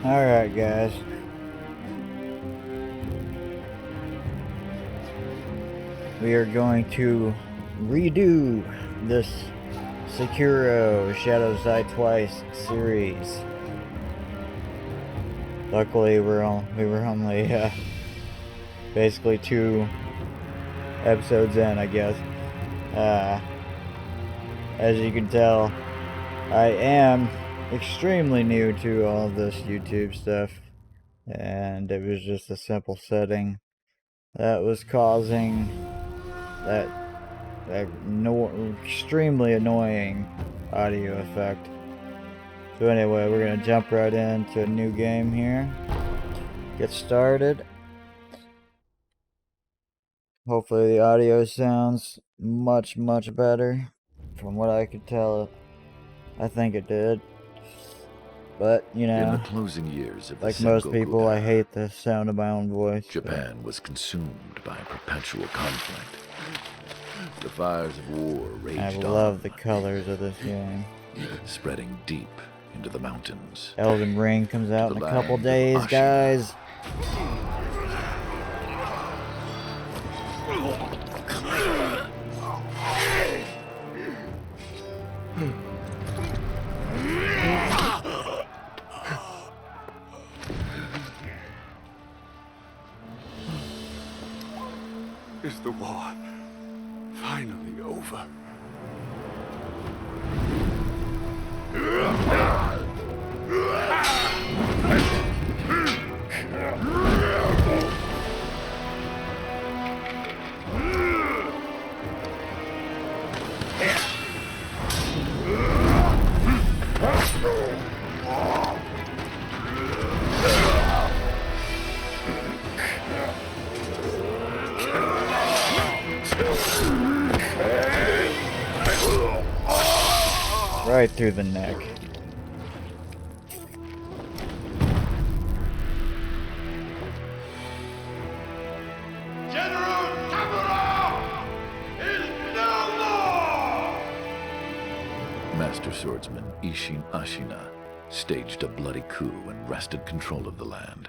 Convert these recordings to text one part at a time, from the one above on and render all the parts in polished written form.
Alright, guys. We are going to redo this Sekiro Shadows Die Twice series. Luckily, we were only basically 2 episodes in, I guess. As you can tell, I am extremely new to all this YouTube stuff, and it was just a simple setting that was causing that extremely annoying audio effect. So anyway, we're gonna jump right into a new game here. Get started. Hopefully the audio sounds much better. From what I could tell, I think it did. But, you know, in the closing years of the like most Sengoku people, I era, hate the sound of my own voice. Japan was consumed by perpetual conflict. The fires of war raged I love the colors of this game. spreading deep into the mountains. Elden Ring comes out in a couple land of days, Ashina. guys. Is the war finally over? Right through the neck. General Tamura is no more! Master swordsman Isshin Ashina staged a bloody coup and wrested control of the land.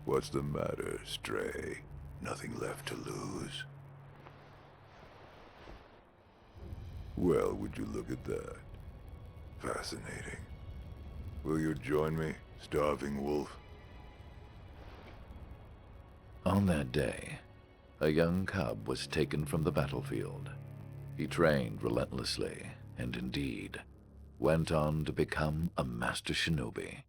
What's the matter, Stray? Nothing left to lose? Well, would you look at that? Fascinating. Will you join me, starving wolf? On that day, a young cub was taken from the battlefield. He trained relentlessly, and indeed, went on to become a master shinobi.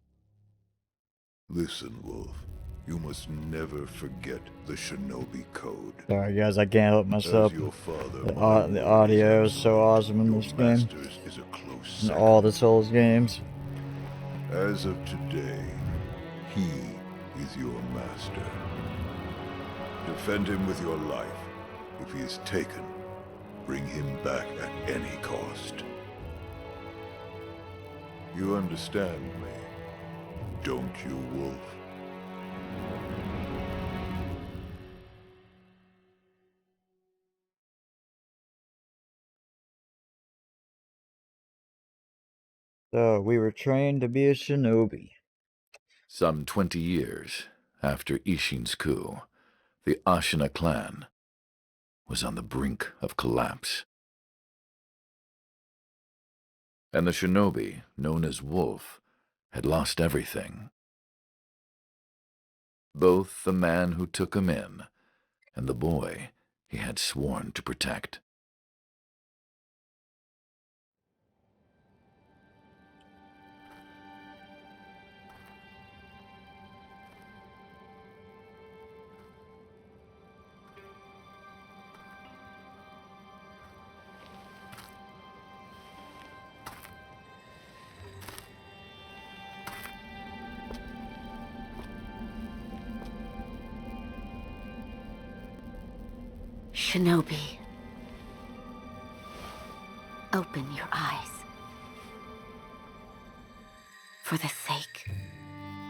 Listen, Wolf. You must never forget the shinobi code. Sorry guys, I can't help myself. As your father, The audio is so awesome in this game. Master's is a close In second. all the Souls games. As of today, he is your master. Defend him with your life. If he is taken, bring him back at any cost. You understand me, don't you, Wolf? So, we were trained to be a shinobi. Some 20 years after Isshin's coup, the Ashina clan was on the brink of collapse. And the shinobi, known as Wolf, had lost everything. Both the man who took him in and the boy he had sworn to protect. Shinobi. Open your eyes. For the sake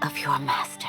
of your master.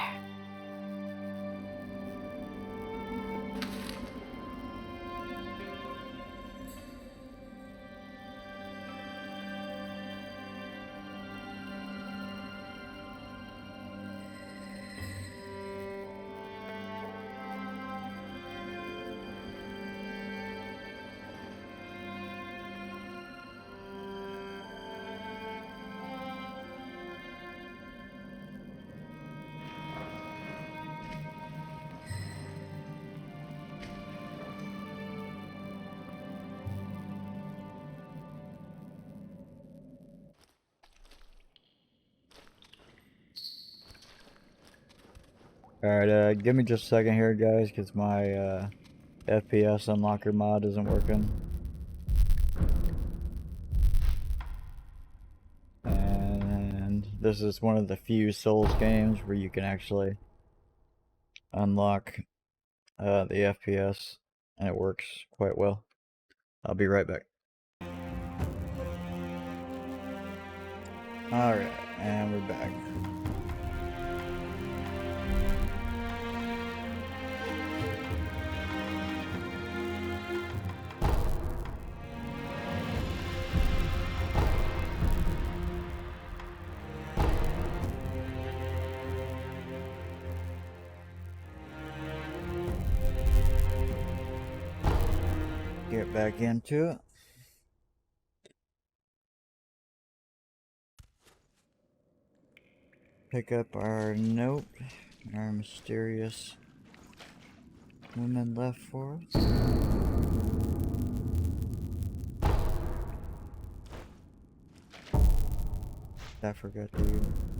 Alright, give me just a second here, guys, because my FPS unlocker mod isn't working. And this is one of the few Souls games where you can actually unlock the FPS, and it works quite well. I'll be right back. Alright, and we're back. Get back into it. Pick up our note. Our mysterious woman left for us. I forgot to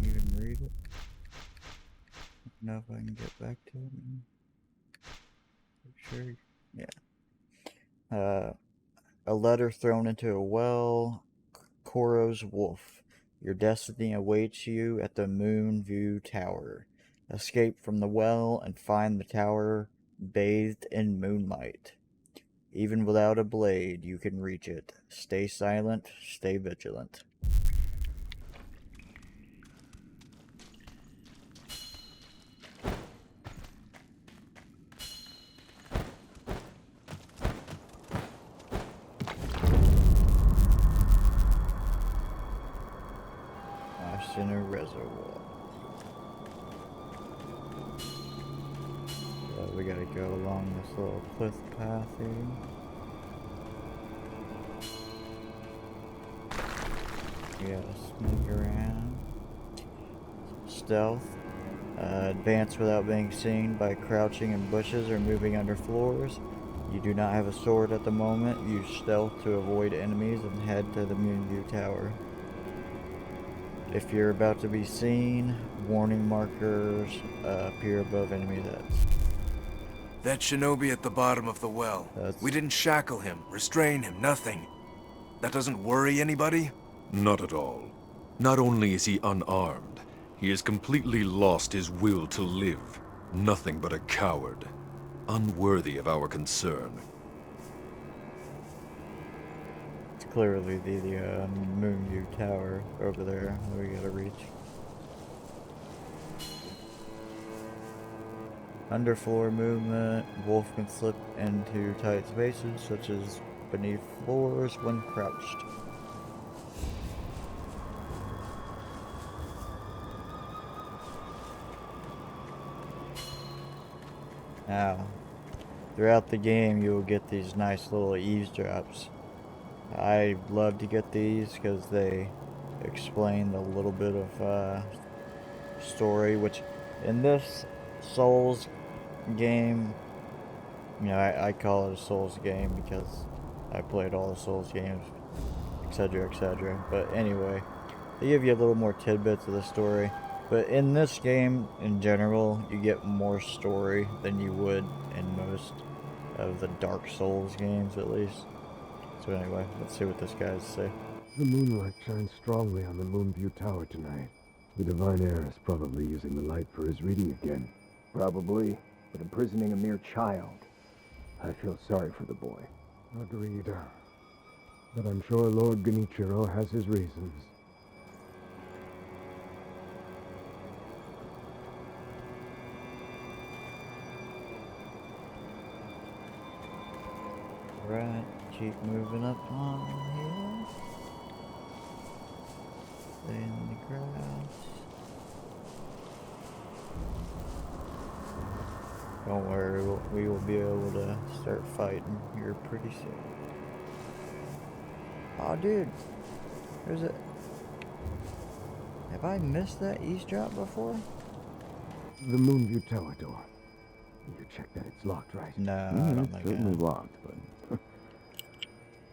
even read it. I don't know if I can get back to it. Sure. Yeah. A letter thrown into a well. Koro's wolf. Your destiny awaits you at the Moon View Tower. Escape from the well and find the tower bathed in moonlight. Even without a blade, you can reach it. Stay silent, stay vigilant. Center Reservoir. So we gotta go along this little cliff path here. We gotta sneak around. Stealth. Advance without being seen by crouching in bushes or moving under floors. You do not have a sword at the moment. Use stealth to avoid enemies and head to the Moonview Tower. If you're about to be seen, warning markers appear above enemy heads. That shinobi at the bottom of the well. We didn't shackle him, restrain him, nothing. That doesn't worry anybody? Not at all. Not only is he unarmed, he has completely lost his will to live. Nothing but a coward. Unworthy of our concern. Clearly the Moonview Tower over there that we gotta reach. Underfloor movement. Wolf can slip into tight spaces such as beneath floors when crouched. Now, throughout the game you will get these nice little eavesdrops. I love to get these because they explain a little bit of story, which in this Souls game, you know, I call it a Souls game because I played all the Souls games, etc, etc. But anyway, they give you a little more tidbits of the story. But in this game, in general, you get more story than you would in most of the Dark Souls games, at least. So anyway, let's see what this guy has to say. The moonlight shines strongly on the Moonview Tower tonight. The Divine Heir is probably using the light for his reading again. Probably, but imprisoning a mere child. I feel sorry for the boy. Agreed. but I'm sure Lord Genichiro has his reasons. Right, keep moving up on here. Stay in the grass. Don't worry, we will be able to start fighting here pretty soon. Oh, dude. There's a... Have I missed that eavesdrop before? The Moonview Tower door. You checked that it's locked, right? No, I don't It's think certainly locked, but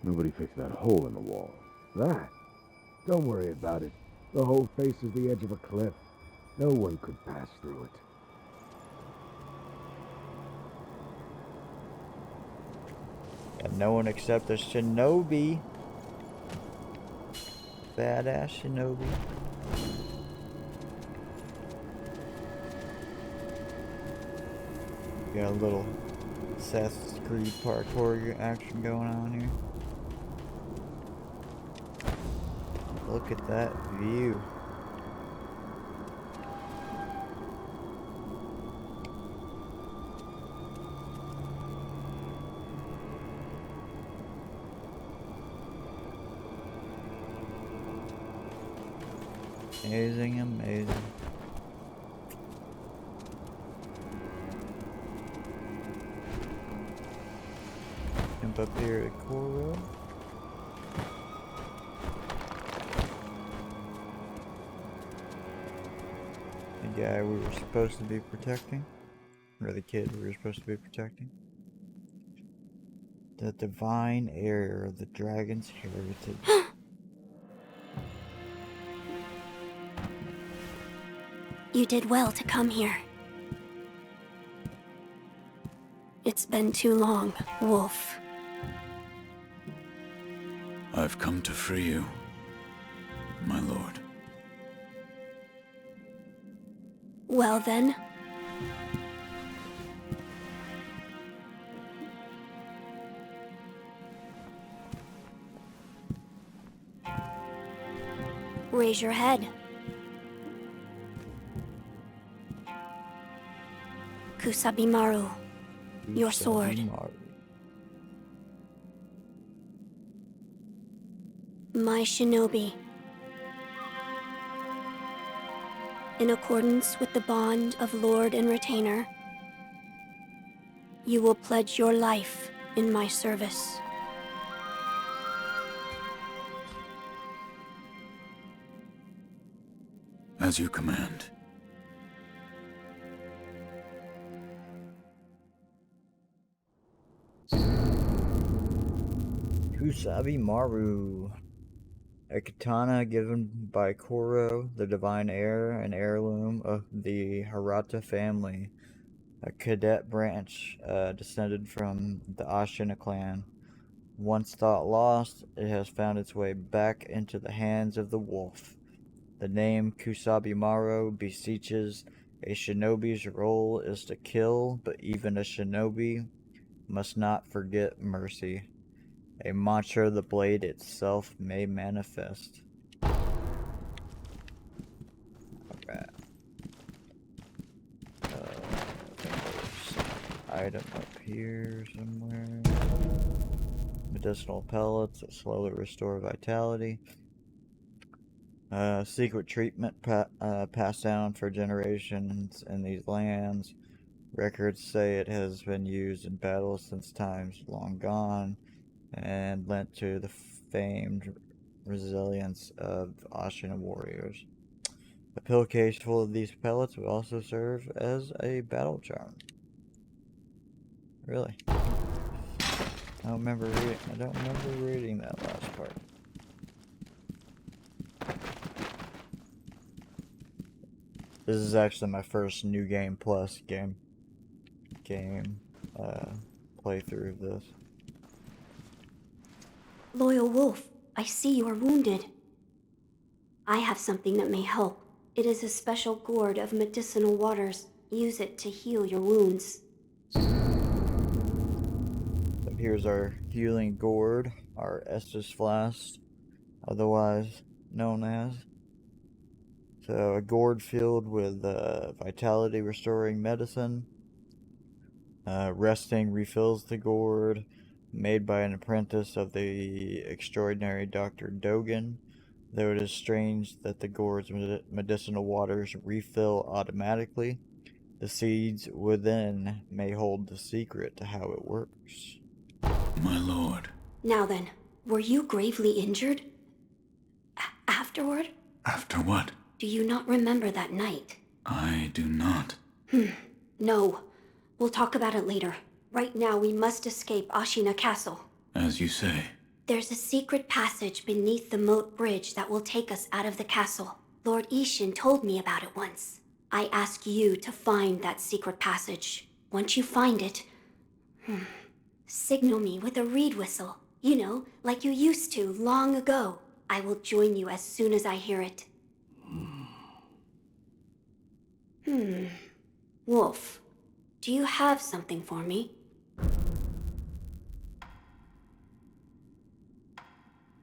nobody fixed that hole in the wall. That? Don't worry about it. The hole faces the edge of a cliff. No one could pass through it. Got no one except the shinobi. Badass shinobi. Got a little Assassin's Creed parkour action going on here. Look at that view. Amazing, amazing. Jump up here at Koro. The guy we were supposed to be protecting, or the kid we were supposed to be protecting. The divine heir of the dragon's heritage. You did well to come here. It's been too long, Wolf. I've come to free you, my lord. Well then. Raise your head. Kusabimaru, your sword. My shinobi. In accordance with the bond of lord and retainer, you will pledge your life in my service. As you command. Kusabimaru. A katana given by Koro, the divine heir and heirloom of the Hirata family, a cadet branch descended from the Ashina clan. Once thought lost, it has found its way back into the hands of the wolf. The name Kusabimaru beseeches a shinobi's role is to kill, but even a shinobi must not forget mercy. A mantra the blade itself may manifest. Alright. Item up here somewhere. Medicinal pellets that slowly restore vitality. Secret treatment passed down for generations in these lands. Records say it has been used in battles since times long gone, and lent to the famed resilience of Ashina warriors. A pill case full of these pellets will also serve as a battle charm. Really? I don't remember reading that last part. This is actually my first New Game Plus game playthrough of this. Loyal Wolf, I see you are wounded. I have something that may help. It is a special gourd of medicinal waters. Use it to heal your wounds. So here's our healing gourd. our Estus Flask, otherwise known as. So a gourd filled with vitality restoring medicine. Resting refills the gourd, made by an apprentice of the extraordinary Dr. Dogan, though it is strange that the gourd's medicinal waters refill automatically. The seeds within may hold the secret to how it works. My lord. Now then, were you gravely injured? Afterward? After what? Do you not remember that night? I do not. No. We'll talk about it later. Right now, we must escape Ashina Castle. As you say. There's a secret passage beneath the moat bridge that will take us out of the castle. Lord Ishin told me about it once. I ask you to find that secret passage. Once you find it, signal me with a reed whistle. You know, like you used to long ago. I will join you as soon as I hear it. Wolf, do you have something for me?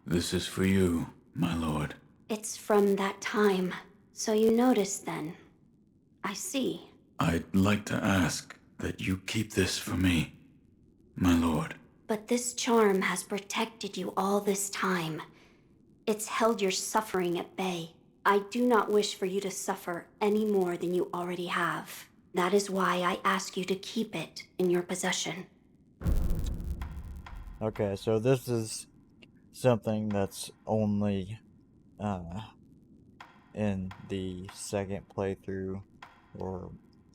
This is for you, my lord. It's from that time. So you noticed then. I see. I'd like to ask that you keep this for me, my lord. But this charm has protected you all this time. It's held your suffering at bay. I do not wish for you to suffer any more than you already have. That is why I ask you to keep it in your possession. Okay, so this is something that's only in the second playthrough, or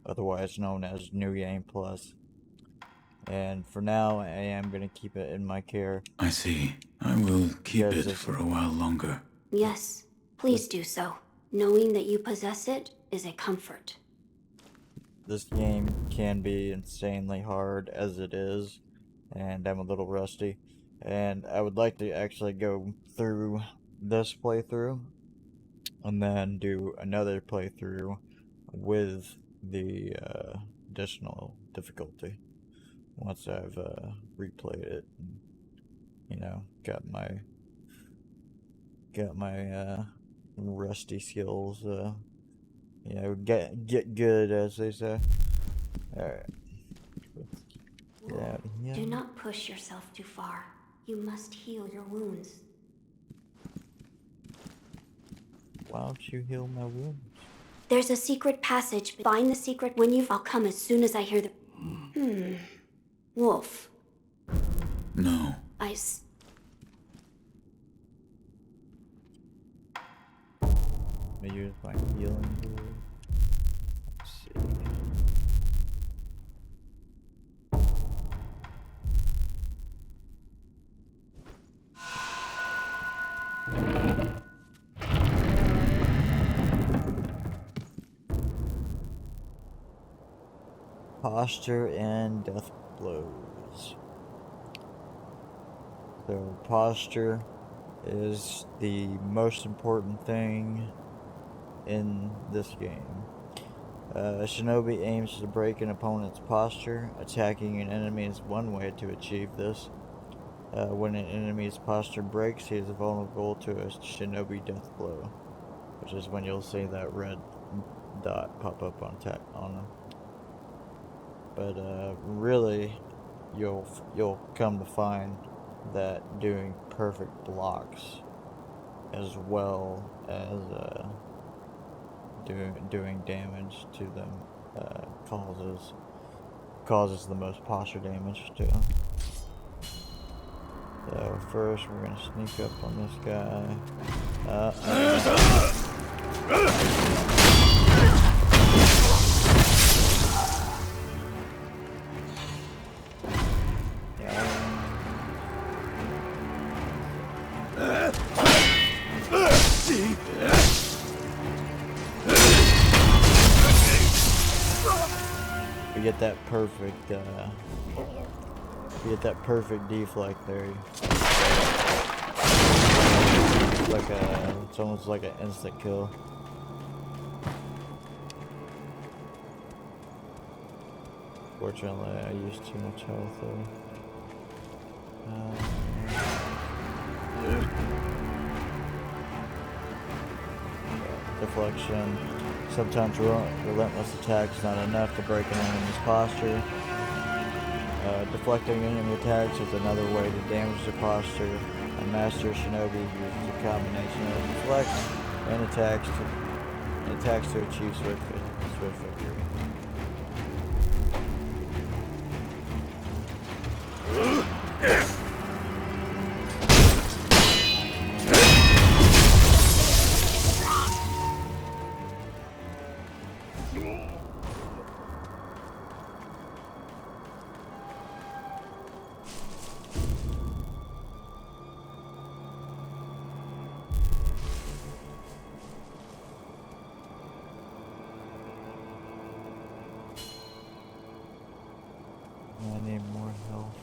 otherwise known as New Game Plus. And for now, I am going to keep it in my care. I see. I will keep it for a while longer. Yes, please do so. Knowing that you possess it is a comfort. This game can be insanely hard as it is, and I'm a little rusty. And I would like to actually go through this playthrough, and then do another playthrough with the additional difficulty. Once I've replayed it, and, you know, got my rusty skills, you know, get good, as they say. All right. Yeah. Do not push yourself too far. You must heal your wounds. Why don't you heal my wounds? There's a secret passage. Find the secret when I'll come as soon as I hear the... Wolf. No. I use my healing here. Let's see. Posture and death blows. So posture is the most important thing in this game. A shinobi aims to break an opponent's posture. Attacking an enemy is one way to achieve this. When an enemy's posture breaks, he is vulnerable to a shinobi death blow, which is when you'll see that red dot pop up on him. But really, you'll come to find that doing perfect blocks, as well as doing damage to them, causes the most posture damage too. So first, we're gonna sneak up on this guy. We get that perfect, perfect deflect there. It's almost like an instant kill. Fortunately, I used too much health there. deflection. Sometimes relentless attacks is not enough to break an enemy's posture. Deflecting enemy attacks is another way to damage the posture. A master shinobi uses a combination of deflect and attacks to achieve swift victory. I need more health.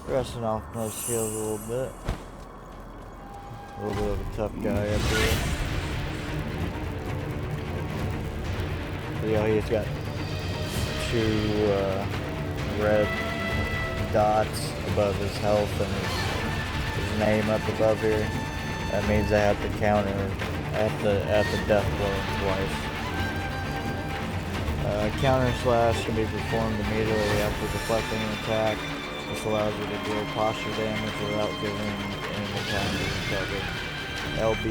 Resting off my skills a little bit. A little bit of a tough guy up here. So yeah, he's got two red dots above his health and his name up above here. That means I have to counter at the death blow twice. Counter slash can be performed immediately after deflecting an attack. This allows you to deal posture damage without giving enemy time to recover. LB,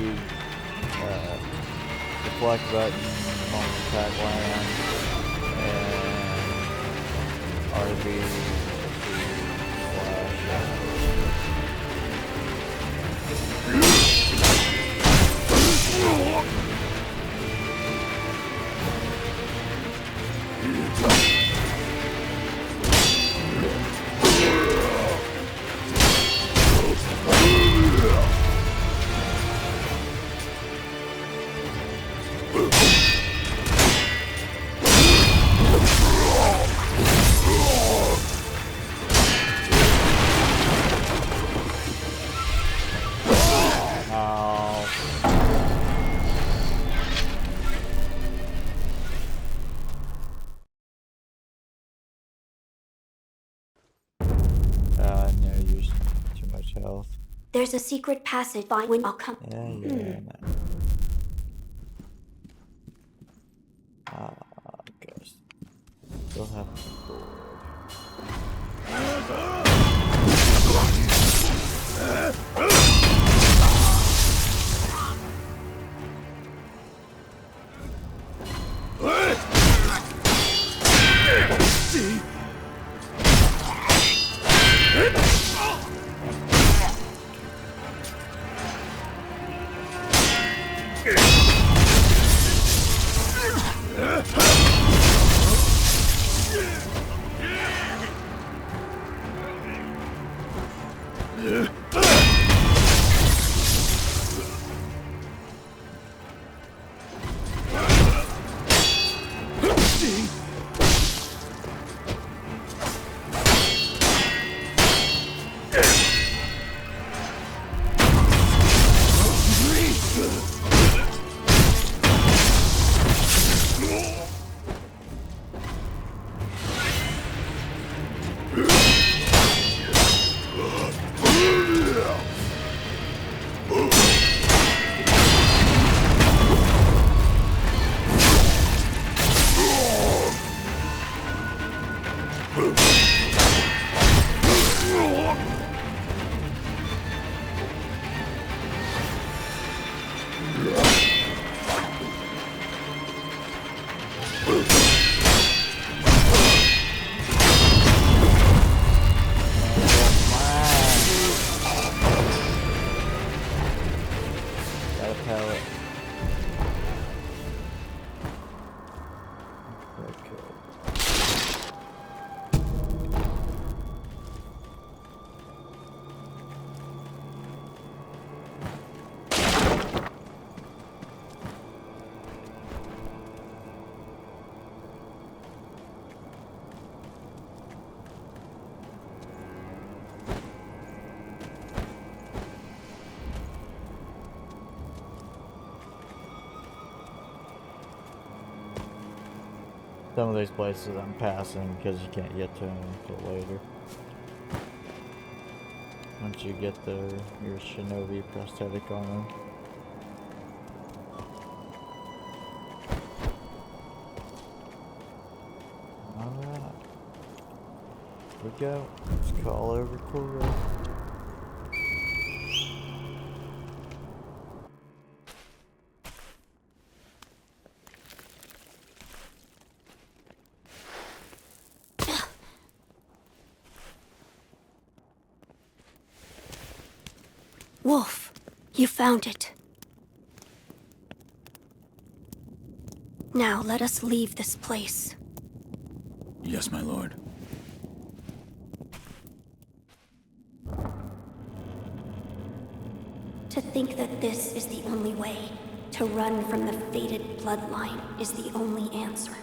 deflect button on the attack land, and RB I never used too much health. There's a secret passage by when I'll come. Yeah. Guess. Still have the board. Some of these places I'm passing because you can't get to them until later. Once you get your shinobi prosthetic on them. Alright. Here we go. Let's call over Kuro. Wolf, you found it. Now let us leave this place. Yes, my lord. To think that this is the only way, to run from the fated bloodline, is the only answer.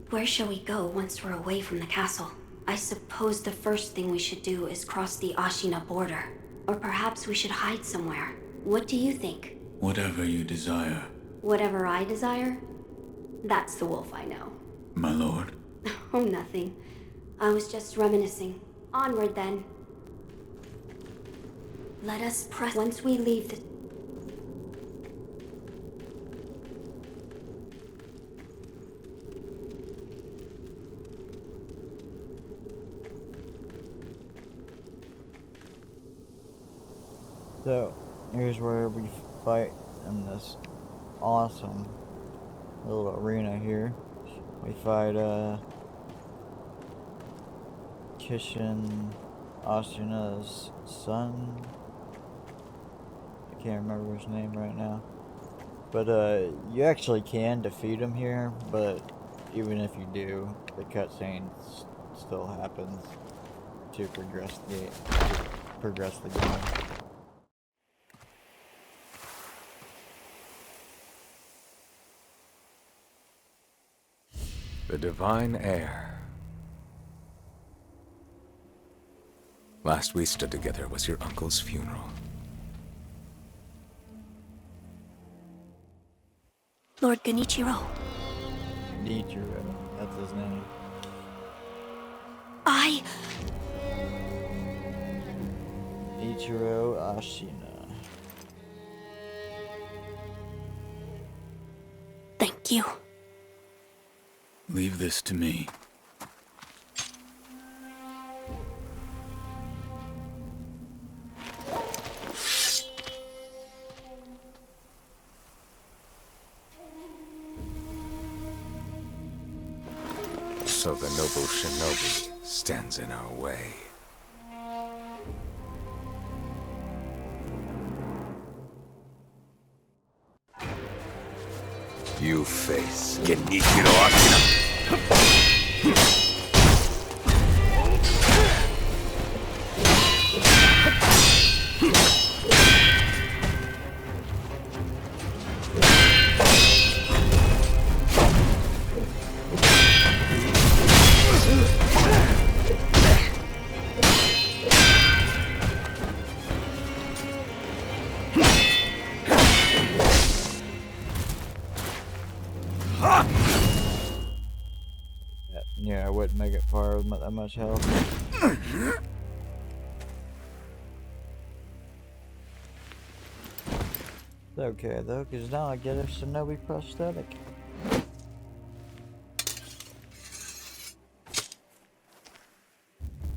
Where shall we go once we're away from the castle? I suppose the first thing we should do is cross the Ashina border. Or perhaps we should hide somewhere. What do you think? Whatever you desire. Whatever I desire? That's the wolf I know. My lord. Oh, nothing. I was just reminiscing. Onward, then. Let us press once we leave the... So, here's where we fight in this awesome little arena here. We fight, Kishin Ashina's son. I can't remember his name right now. But, you actually can defeat him here, but even if you do, the cutscene still happens to progress the game. The divine heir. Last we stood together was your uncle's funeral. Lord Genichiro. Genichiro, that's his name. Ichiro Ashina. Thank you. Leave this to me. So the noble shinobi stands in our way. You face Genichiro Ashina. Yeah, I wouldn't make it far with that much health. It's okay though, because now I get a shinobi prosthetic.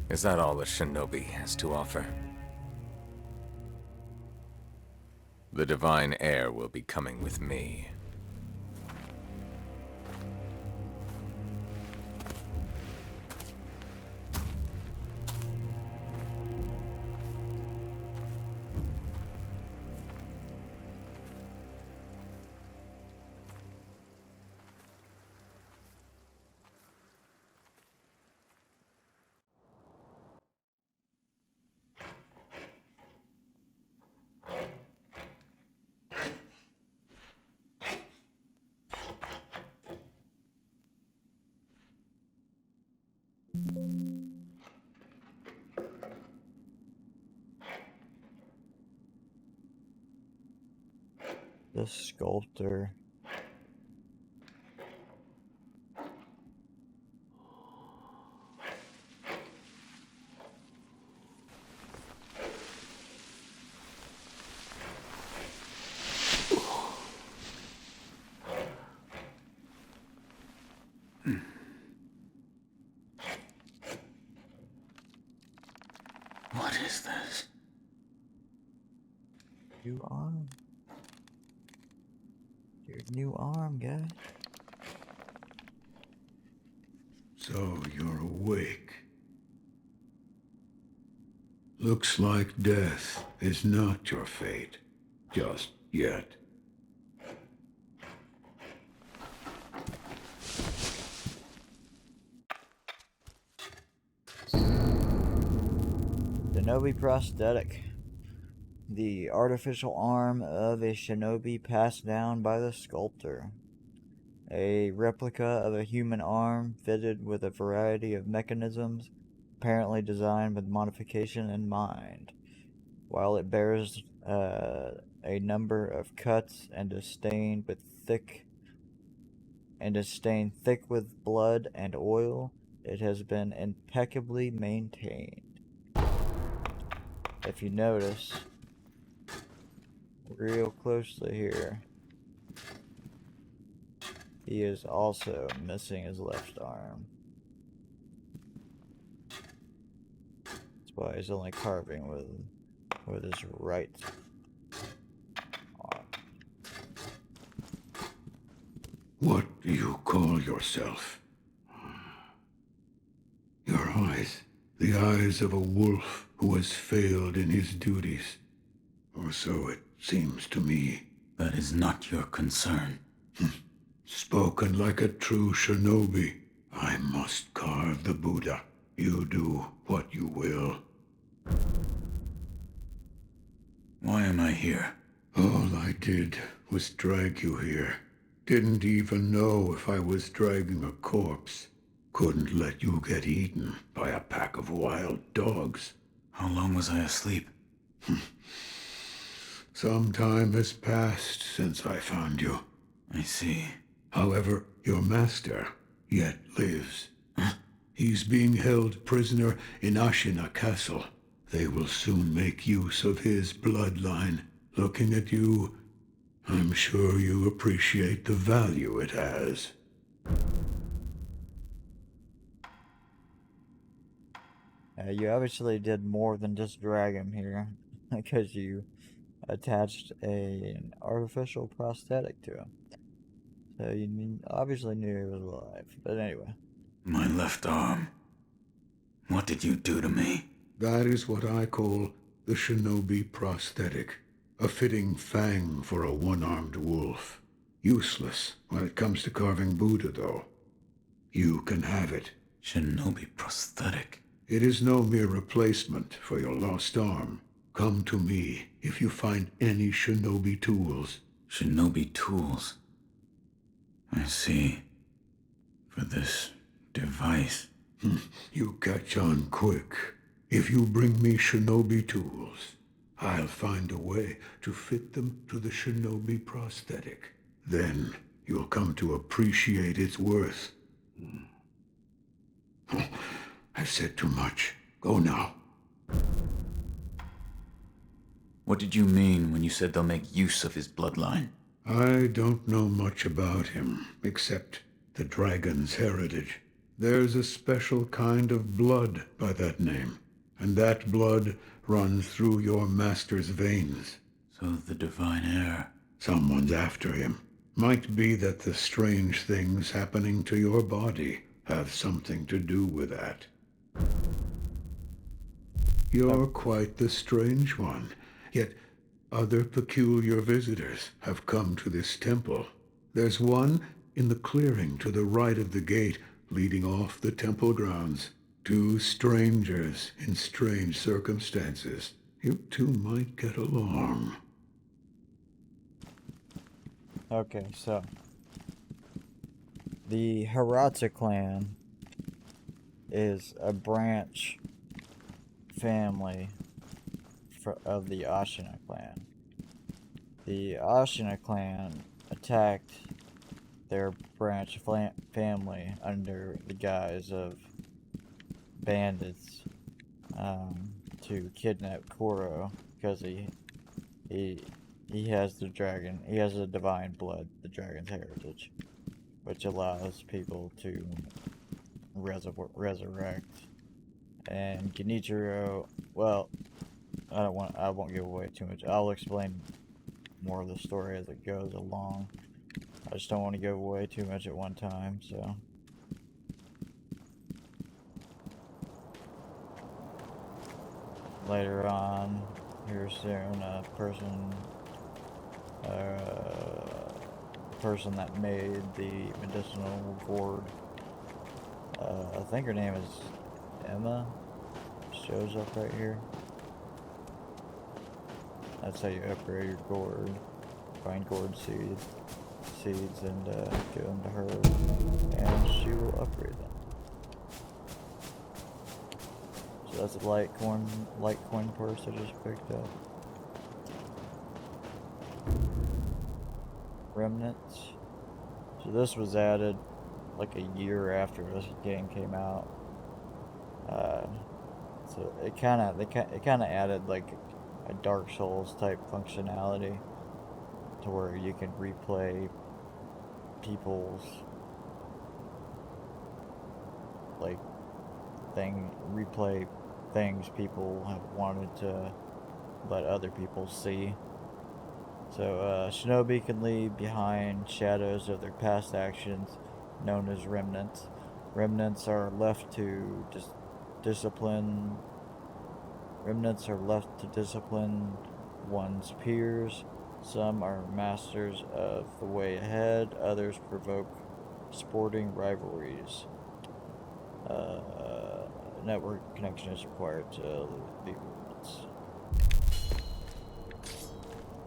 Is that all the shinobi has to offer? The divine heir will be coming with me. The sculptor. What is this? New arm. Your new arm, guy. So you're awake. Looks like death is not your fate. Just yet. Shinobi prosthetic. The artificial arm of a shinobi passed down by the sculptor. A replica of a human arm fitted with a variety of mechanisms, apparently designed with modification in mind. While it bears a number of cuts and is stained thick with blood and oil, it has been impeccably maintained. If you notice real closely here, he is also missing his left arm. That's why he's only carving with his right arm. What do you call yourself? Your eyes. The eyes of a wolf who has failed in his duties. Or so it seems to me. That is not your concern. Spoken like a true shinobi. I must carve the Buddha. You do what you will. Why am I here? All I did was drag you here. Didn't even know if I was dragging a corpse. Couldn't let you get eaten by a pack of wild dogs. How long was I asleep? Some time has passed since I found you. I see. However, your master yet lives. He's being held prisoner in Ashina Castle. They will soon make use of his bloodline. Looking at you, I'm sure you appreciate the value it has. You obviously did more than just drag him here, because you attached an artificial prosthetic to him. So you obviously knew he was alive. But anyway. My left arm. What did you do to me? That is what I call the shinobi prosthetic. A fitting fang for a one-armed wolf. Useless when it comes to carving Buddha, though. You can have it. Shinobi prosthetic. It is no mere replacement for your lost arm. Come to me if you find any shinobi tools. Shinobi tools? I see. For this device. You catch on quick. If you bring me shinobi tools, I'll find a way to fit them to the shinobi prosthetic. Then you'll come to appreciate its worth. I've said too much. Go now. What did you mean when you said they'll make use of his bloodline? I don't know much about him, except the dragon's heritage. There's a special kind of blood by that name, and that blood runs through your master's veins. So the divine heir. Someone's after him. Might be that the strange things happening to your body have something to do with that. You're quite the strange one, yet other peculiar visitors have come to this temple. There's one in the clearing to the right of the gate leading off the temple grounds. Two strangers in strange circumstances. You two might get along. Okay, so the Hirata clan is a branch family of the Ashina clan. the Ashina clan attacked their branch family under the guise of bandits to kidnap Koro because he has the dragon. He has the divine blood, the dragon's heritage, which allows people to resurrect. And Genichiro, well, I won't give away too much. I'll explain more of the story as it goes along. I just don't want to give away too much at one time, so. Later on, here soon, a person that made the medicinal gourd, I think her name is Emma, shows up right here. That's how you upgrade your gourd. Find gourd seeds and give them to her, and she will upgrade them. So that's a Litecoin purse I just picked up. Remnants. So this was added like a year after this game came out. So it kind of added like a Dark Souls type functionality to where you can replay people's things people have wanted to let other people see. So Shinobi can leave behind shadows of their past actions, known as remnants. Remnants are left to discipline one's peers. Some are masters of the way ahead, others provoke sporting rivalries. Network connection is required to leave remnants.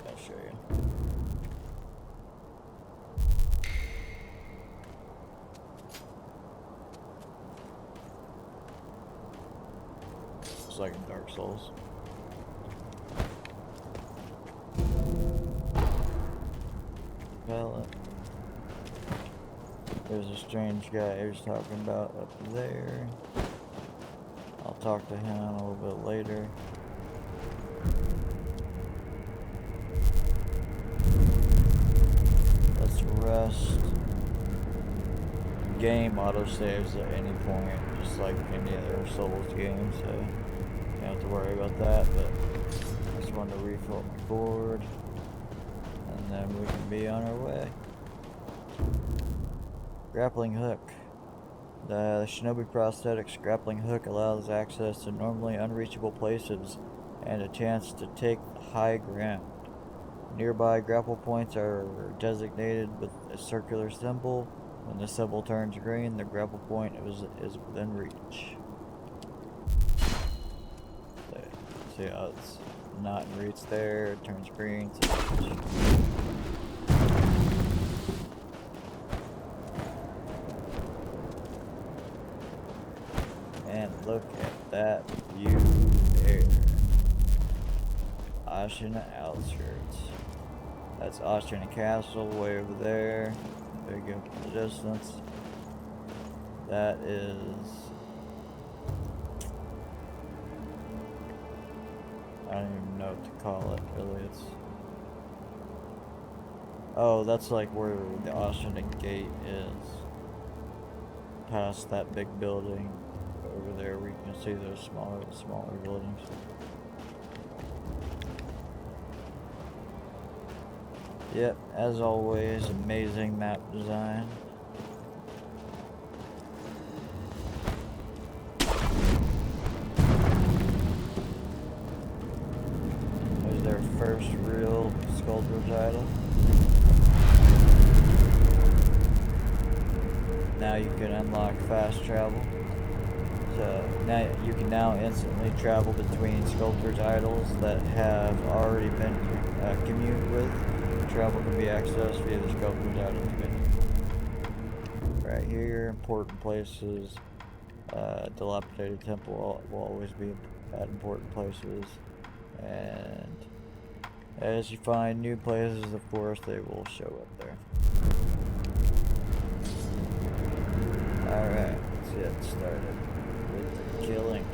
I'll show you. It's like in Dark Souls. Well, there's a strange guy I was talking about up there. I'll talk to him a little bit later. Let's rest. Game autosaves at any point, just like any other Souls game, so you don't have to worry about that, but I just wanted to refill my gourd, and then we can be on our way. Grappling hook. The Shinobi Prosthetics grappling hook allows access to normally unreachable places and a chance to take high ground. Nearby grapple points are designated with a circular symbol. When the symbol turns green, the grapple point is within reach. See how it's not in reach there, it turns green, so and look at that view there. Ashina outskirts. That's Ashina Castle way over there. Big in the distance. That is I don't even know what to call it really. Oh, that's like where the Ashina Gate is. Past that big building over there where you can see those smaller buildings. Yep, as always, amazing map design. There's their first real sculptor's idol. Now you can unlock fast travel. So now you can instantly travel between sculptor's idols that have already been communed with. Travel can be accessed via the sculptor's idol menu. Right here, important places. Dilapidated temple will always be at important places, and As you find new places, of course, they will show up there. Alright, let's get started with the killing.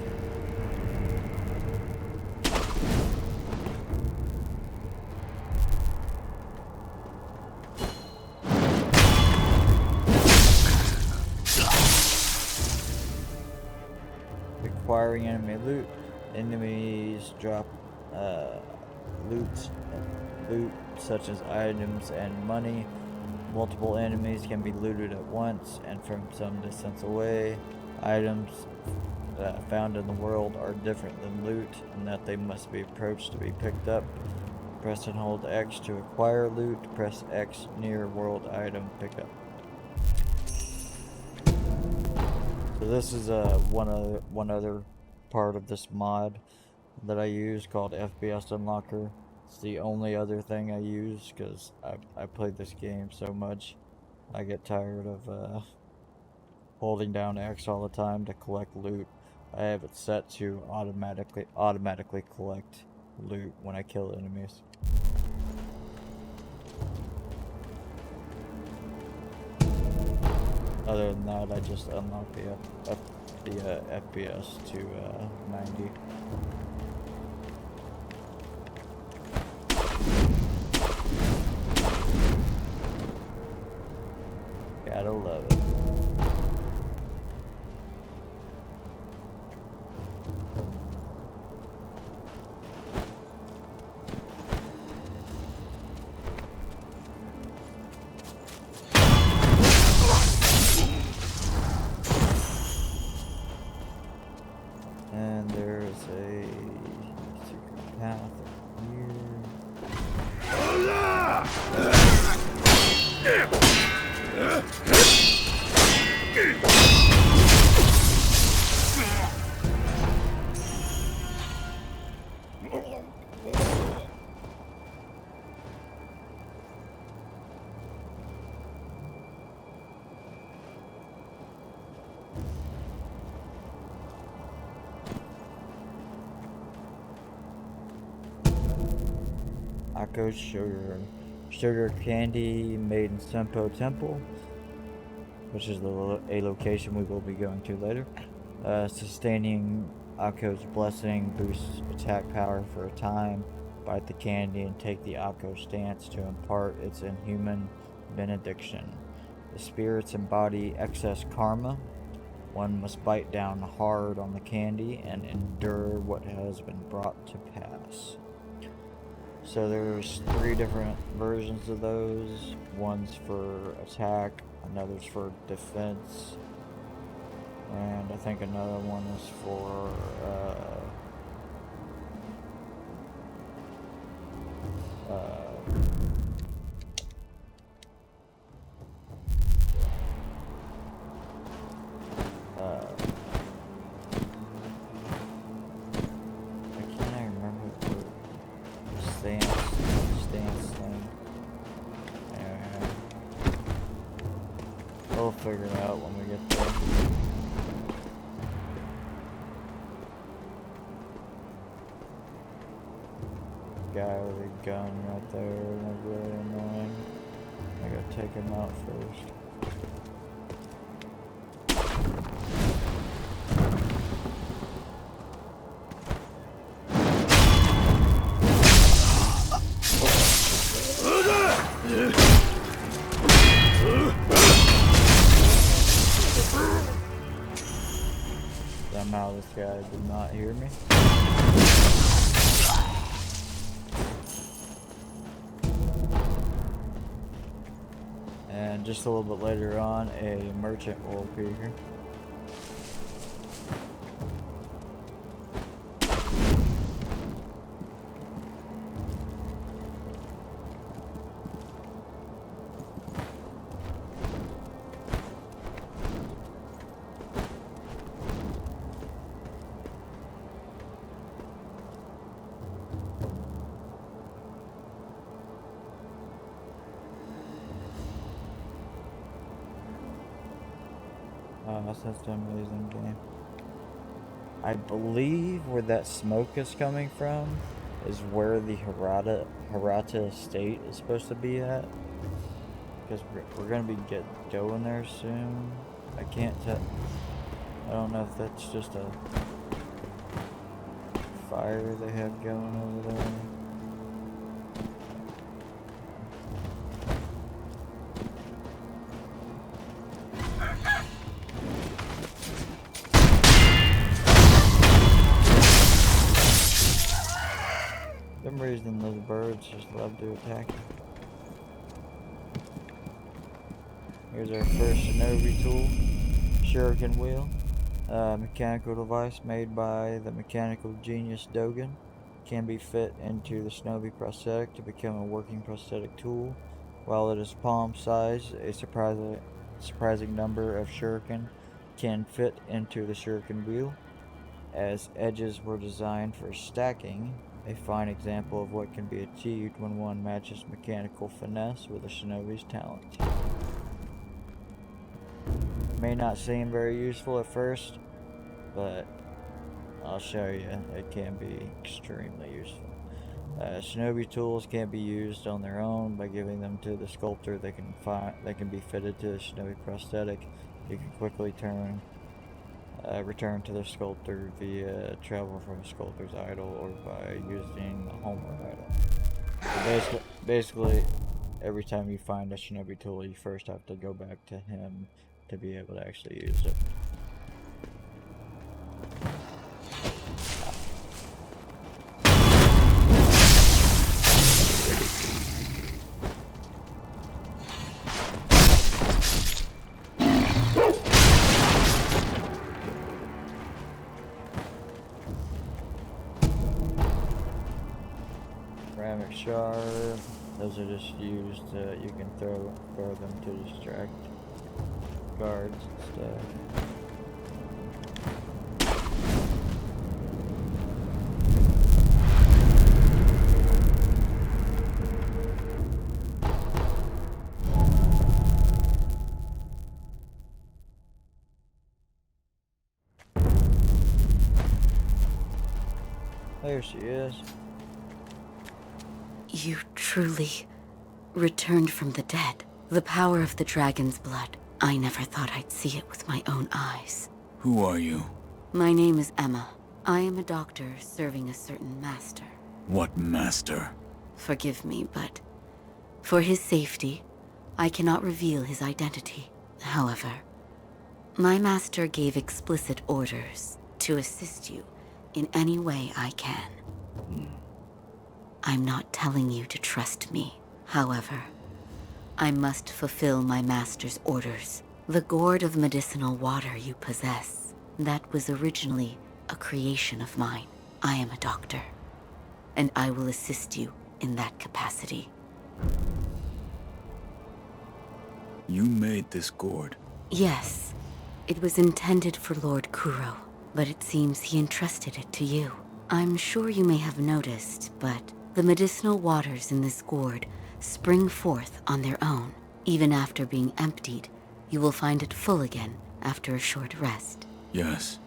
Acquiring enemy loot. Enemies drop loot such as items and money. Multiple enemies can be looted at once and from some distance away. Items found in the world are different than loot in that they must be approached to be picked up. Press and hold X to acquire loot. Press X near world item pickup. So this is one other part of this mod that I use called FPS Unlocker. It's the only other thing I use because I played this game so much. I get tired of holding down X all the time to collect loot. I have it set to automatically collect loot when I kill enemies. Other than that, I just unlock the FPS to 90. Gotta love it. And there's a secret path here. Akko's sugar candy made in Senpo Temple, which is a location we will be going to later. Sustaining Akko's blessing boosts attack power for a time. Bite the candy and take the Akko stance to impart its inhuman benediction. The spirits embody excess karma. One must bite down hard on the candy and endure what has been brought to pass. So there's 3 different versions of those. One's for attack, another's for defense, and I think another one is for I can't remember the stance thing. We'll figure it out when we get there. Guy with a gun right there, and really annoying. I gotta take him out first. Somehow this guy did not hear me. And just a little bit later on, a merchant will appear here. That's such an amazing game. I believe where that smoke is coming from is where the Hirata estate is supposed to be at. Because we're going to be going there soon. I can't tell. I don't know if that's just a fire they have going over there. For some reason those birds just love to attack you. Here's our first shinobi tool, shuriken wheel. A mechanical device made by the mechanical genius Dogen. Can be fit into the shinobi prosthetic to become a working prosthetic tool. While it is palm size, a surprising number of shuriken can fit into the shuriken wheel. As edges were designed for stacking, a fine example of what can be achieved when one matches mechanical finesse with a shinobi's talent. May not seem very useful at first, but I'll show you it can be extremely useful. Shinobi tools can be used on their own by giving them to the sculptor. They can be fitted to the shinobi prosthetic. You can quickly return to the sculptor via travel from the sculptor's idol or by using the Homer idol. So basically, every time you find a shinobi tool, you first have to go back to him to be able to actually use it. Ceramic shard. Those are just used. You can throw them to distract guards and stuff. There she is. You truly returned from the dead. The power of the dragon's blood. I never thought I'd see it with my own eyes. Who are you? My name is Emma. I am a doctor serving a certain master. What master? Forgive me, but for his safety, I cannot reveal his identity. However, my master gave explicit orders to assist you in any way I can. I'm not telling you to trust me. However, I must fulfill my master's orders. The gourd of medicinal water you possess, that was originally a creation of mine. I am a doctor, and I will assist you in that capacity. You made this gourd? Yes. It was intended for Lord Kuro, but it seems he entrusted it to you. I'm sure you may have noticed, but the medicinal waters in this gourd spring forth on their own. Even after being emptied, you will find it full again after a short rest. Yes.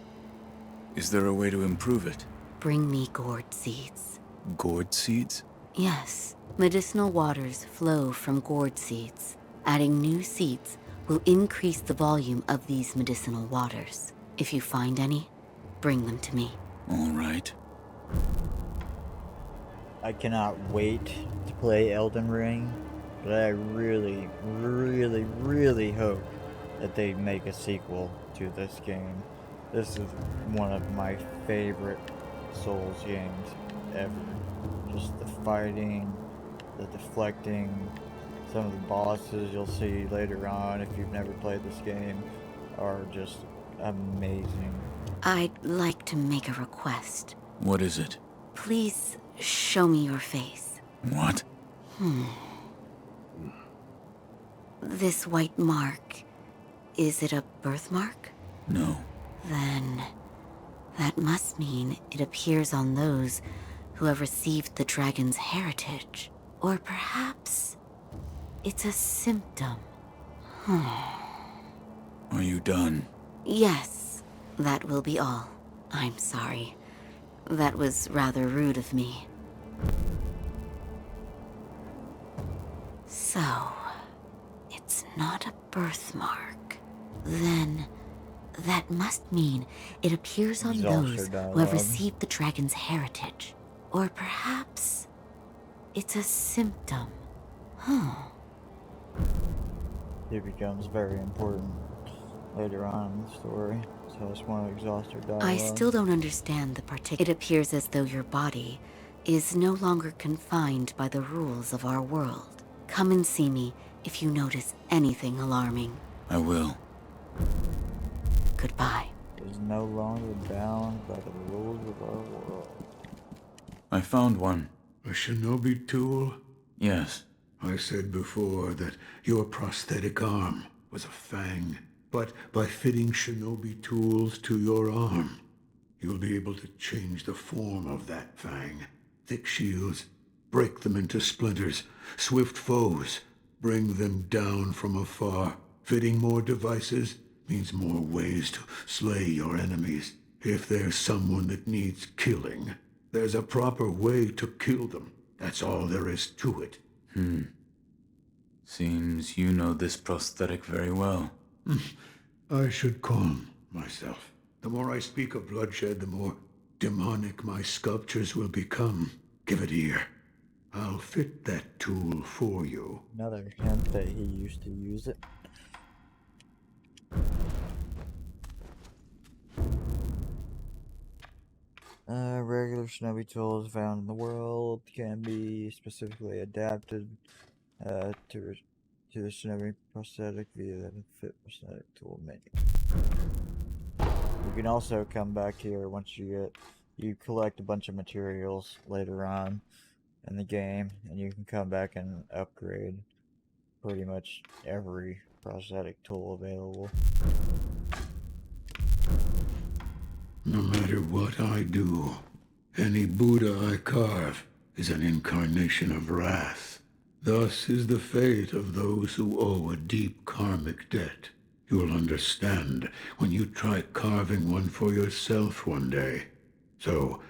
Is there a way to improve it? Bring me gourd seeds. Gourd seeds? Yes. Medicinal waters flow from gourd seeds. Adding new seeds will increase the volume of these medicinal waters. If you find any, bring them to me. All right. I cannot wait to play Elden Ring, but I really, really, really hope that they make a sequel to this game. This is one of my favorite Souls games ever. Just the fighting, the deflecting, some of the bosses you'll see later on if you've never played this game are just amazing. I'd like to make a request. What is it? Please show me your face. What? This white mark, is it a birthmark? No. Then that must mean it appears on those who have received the dragon's heritage. Or perhaps it's a symptom. Are you done? Yes, that will be all. I'm sorry. That was rather rude of me. So, it's not a birthmark. Then, that must mean it appears on those who have received the dragon's heritage. Or perhaps it's a symptom. Huh. It becomes very important later on in the story, so I just want to exhaust her dialogue. I still don't understand the particular. It appears as though your body is no longer confined by the rules of our world. Come and see me if you notice anything alarming. I will. Goodbye. Is no longer bound by the rules of our world. I found one. A shinobi tool? Yes. I said before that your prosthetic arm was a fang. But by fitting shinobi tools to your arm, you'll be able to change the form of that fang. Thick shields, break them into splinters. Swift foes, bring them down from afar. Fitting more devices means more ways to slay your enemies. If there's someone that needs killing, there's a proper way to kill them. That's all there is to it. Seems you know this prosthetic very well. I should calm myself. The more I speak of bloodshed, the more demonic my sculptures will become. Give it ear. I'll fit that tool for you. Another hint that he used to use it. Regular shinobi tools found in the world can be specifically adapted to the shinobi prosthetic via the fit prosthetic tool menu. You can also come back here once you collect a bunch of materials later on in the game, and you can come back and upgrade pretty much every prosthetic tool available. No matter what I do, any Buddha I carve is an incarnation of wrath. Thus is the fate of those who owe a deep karmic debt. You'll understand when you try carving one for yourself one day. So,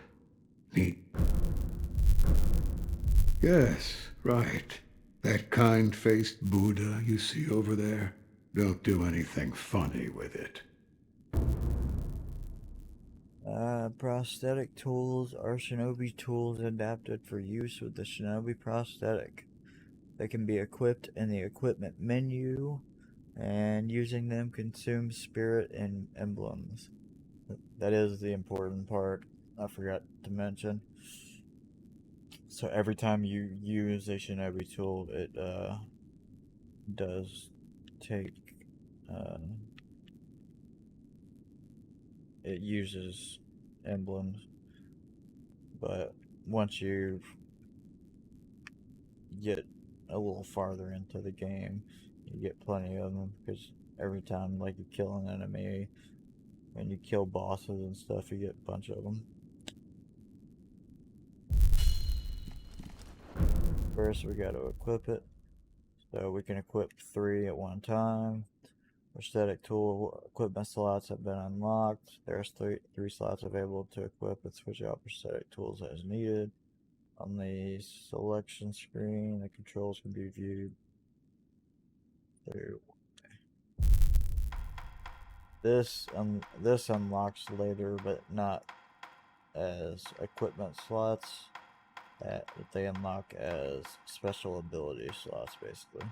Yes, right. That kind-faced Buddha you see over there. Don't do anything funny with it. Prosthetic tools are shinobi tools adapted for use with the shinobi prosthetic. They can be equipped in the equipment menu, and using them consumes spirit and emblems. That is the important part I forgot to mention. So every time you use a shinobi tool, it does take it uses emblems, but once you get a little farther into the game, you get plenty of them, because every time like you kill an enemy and you kill bosses and stuff, you get a bunch of them. First we got to equip it, so we can equip 3 at one time. Prosthetic tool equipment slots have been unlocked. There's three slots available to equip and switch out prosthetic tools as needed. On the selection screen, the controls can be viewed through. This unlocks later, but not as equipment slots. That they unlock as special ability slots, basically.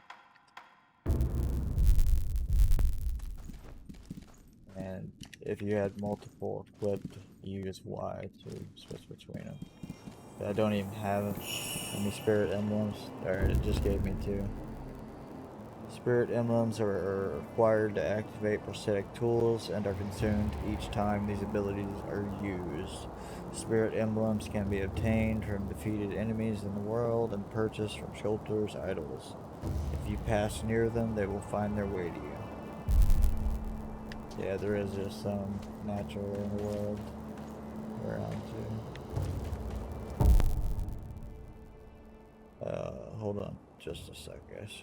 And if you had multiple equipped, you use Y to switch between them. But I don't even have any spirit emblems. Alright, it just gave me 2. Spirit emblems are required to activate prosthetic tools and are consumed each time these abilities are used. Spirit emblems can be obtained from defeated enemies in the world and purchased from shelters' idols. If you pass near them, they will find their way to you. Yeah, there is just some natural in the world around too. Hold on just a sec, guys.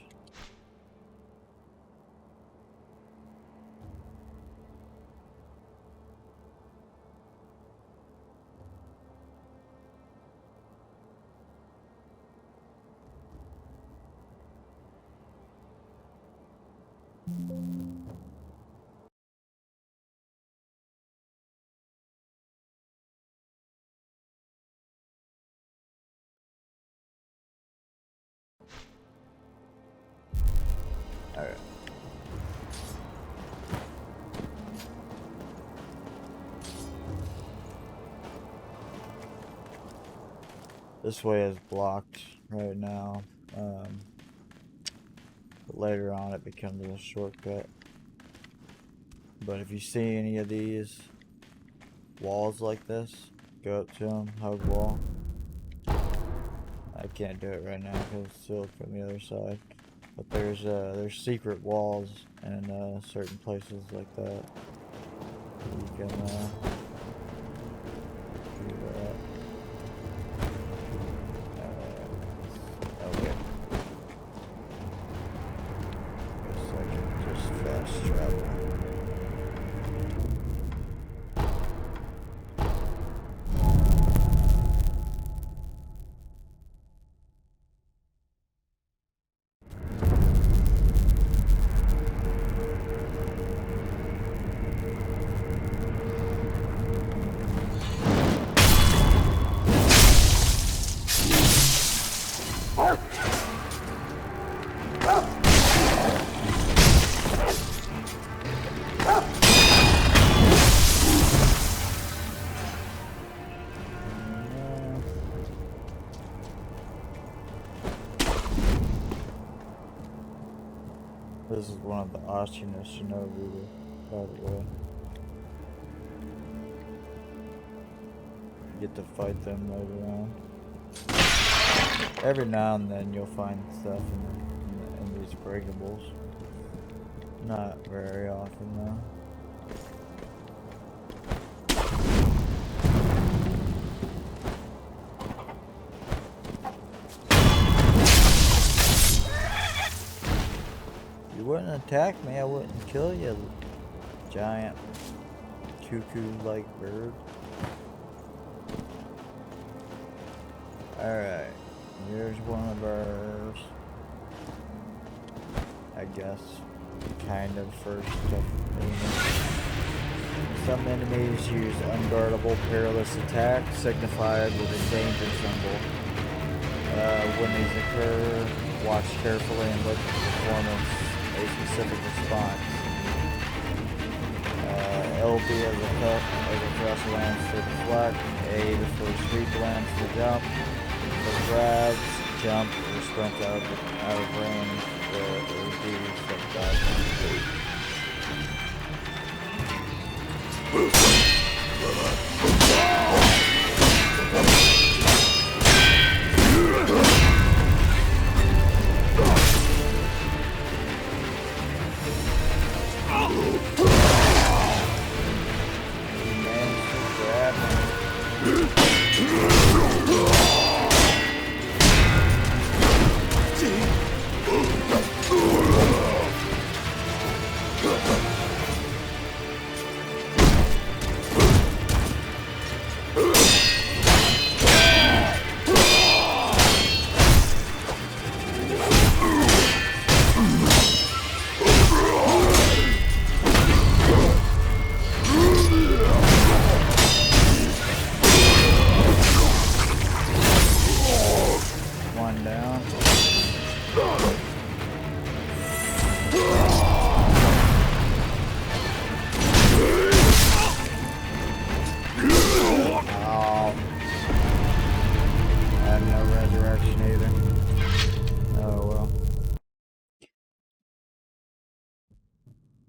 This way is blocked right now. But later on it becomes a shortcut. But if you see any of these walls like this, go up to them, hug wall. I can't do it right now because it's sealed from the other side. But there's secret walls in certain places like that. You can do that. Okay. Guess I can just fast travel. This is one of the Ashina Shinobi, by the way. You get to fight them later on. Every now and then you'll find stuff in these breakables. Not very often though. You wouldn't attack me, I wouldn't kill you, giant cuckoo-like bird. Alright, here's one of ours, I guess, kind of first enemy. Some enemies use unguardable, perilous attacks, signified with a danger symbol. When these occur, watch carefully and look for performance a specific response. LB as a thrust lands to deflect, A for sweep lands to jump, for grabs, jump, or sprint out of range, or D step dive.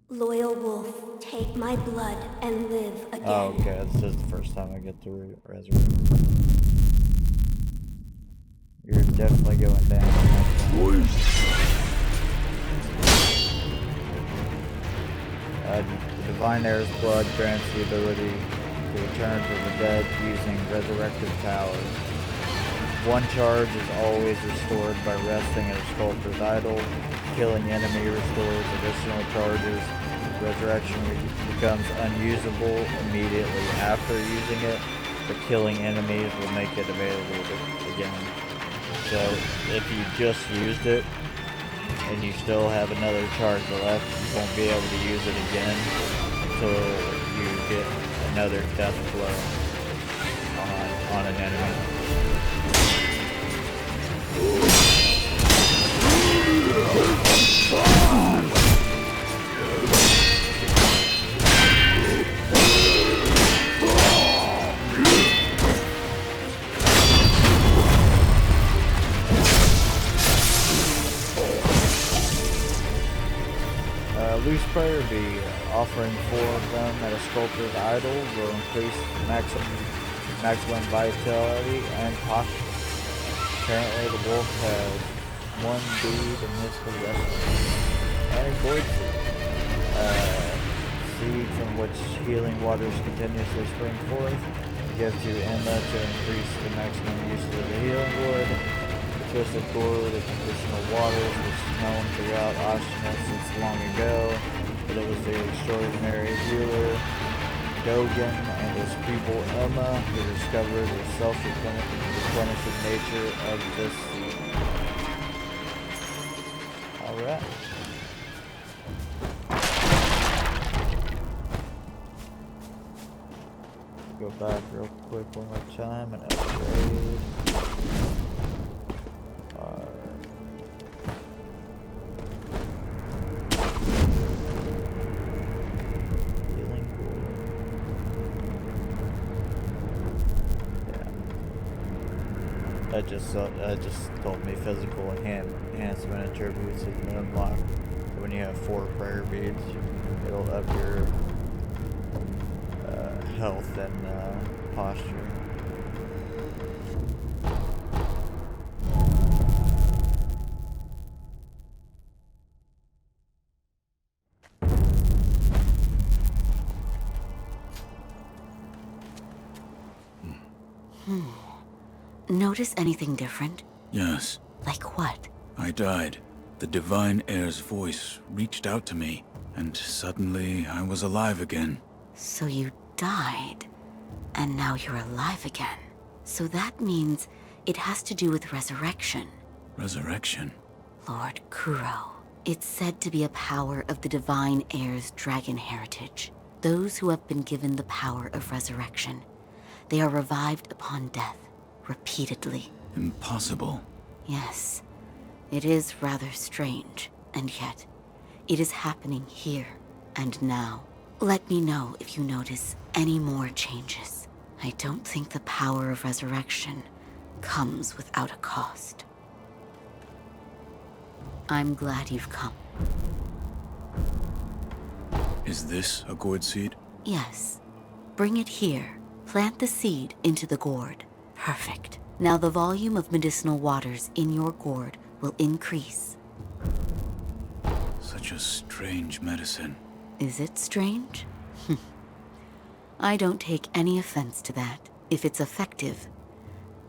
Loyal wolf, take my blood and live again. Oh, okay, this is the first time I get to resurrect. You're definitely going down. Divine Air's blood grants the ability to return to the dead using resurrective powers. One charge is always restored by resting at a sculptor's idol. Killing enemy restores additional charges. Resurrection becomes unusable immediately after using it, but killing enemies will make it available again. So if you just used it and you still have another charge left, you won't be able to use it again until you get another death blow on an enemy. loose prayer bead. Offering 4 of them at a sculpted idol will increase maximum vitality and posture. Apparently the wolf has 1 bead in his possession. And a gourd seed from which healing waters continuously spring forth. Give to Emma to increase the maximum use of the healing wood. The twisted gourd of medicinal waters was known throughout Oshna since long ago, but it was the extraordinary healer Dogen and his pupil Emma who discovered the self-replenishing nature of this seed. Alright. Go back real quick one more time and upgrade our healing gourd. Yeah. That just told me physical enhancement attributes has been unlocked. When you have 4 prayer beads, it'll up your health and posture. Notice anything different? Yes. Like what? I died. The Divine Heir's voice reached out to me, and suddenly I was alive again. So you died, and now you're alive again. So that means it has to do with resurrection. Resurrection? Lord Kuro. It's said to be a power of the Divine Heir's dragon heritage. Those who have been given the power of resurrection. They are revived upon death, repeatedly. Impossible. Yes. It is rather strange, and yet, it is happening here and now. Let me know if you notice any more changes. I don't think the power of resurrection comes without a cost. I'm glad you've come. Is this a gourd seed? Yes. Bring it here. Plant the seed into the gourd. Perfect. Now the volume of medicinal waters in your gourd will increase. Such a strange medicine. Is it strange? I don't take any offense to that. If it's effective,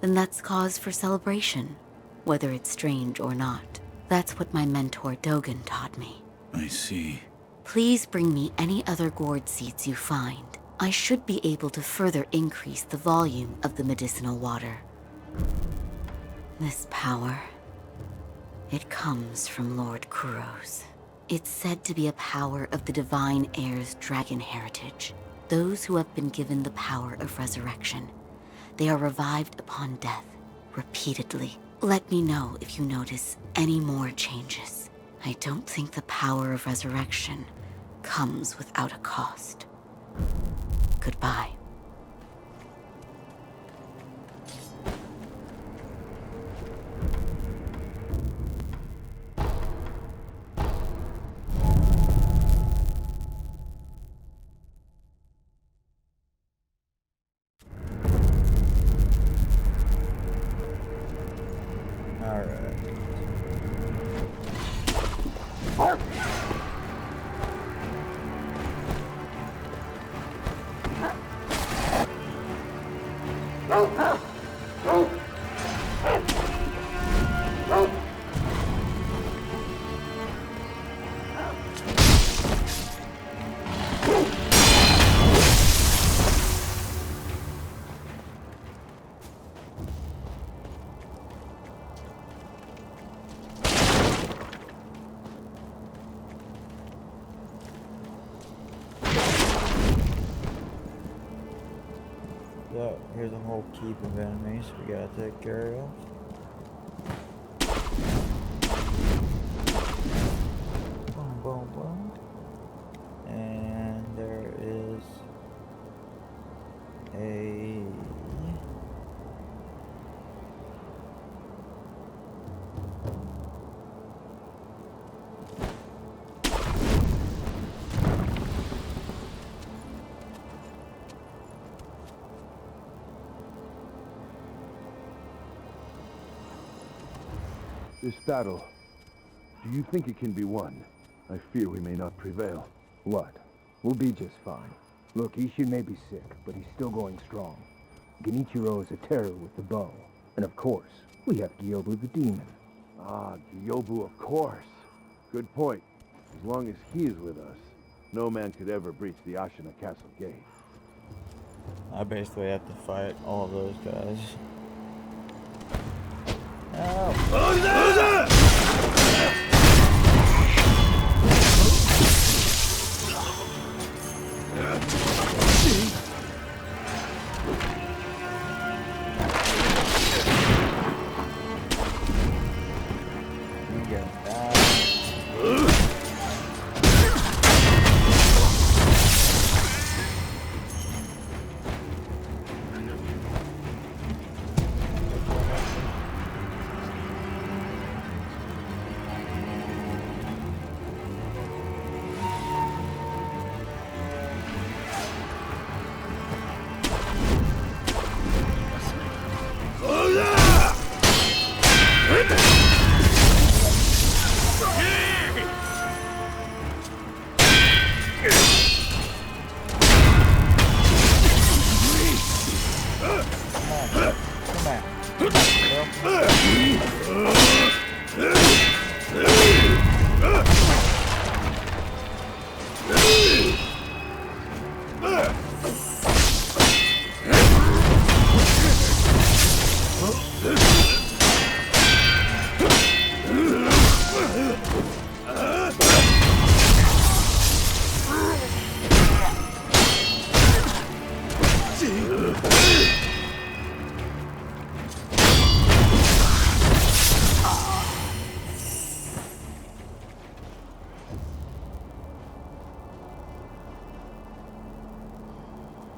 then that's cause for celebration, whether it's strange or not. That's what my mentor Dogen taught me. I see. Please bring me any other gourd seeds you find. I should be able to further increase the volume of the medicinal water. This power, it comes from Lord Kuro's. It's said to be a power of the Divine Heir's dragon heritage. Those who have been given the power of resurrection. They are revived upon death, repeatedly. Let me know if you notice any more changes. I don't think the power of resurrection comes without a cost. Goodbye. So, here's a whole keep of enemies we gotta take care of. Boom, boom, boom. And there is a... This battle, do you think it can be won? I fear we may not prevail. What? We'll be just fine. Look, Ishin may be sick, but he's still going strong. Genichiro is a terror with the bow. And of course, we have Gyobu the demon. Ah, Gyobu, of course. Good point. As long as he is with us, no man could ever breach the Ashina Castle gate. I basically have to fight all of those guys. Oh.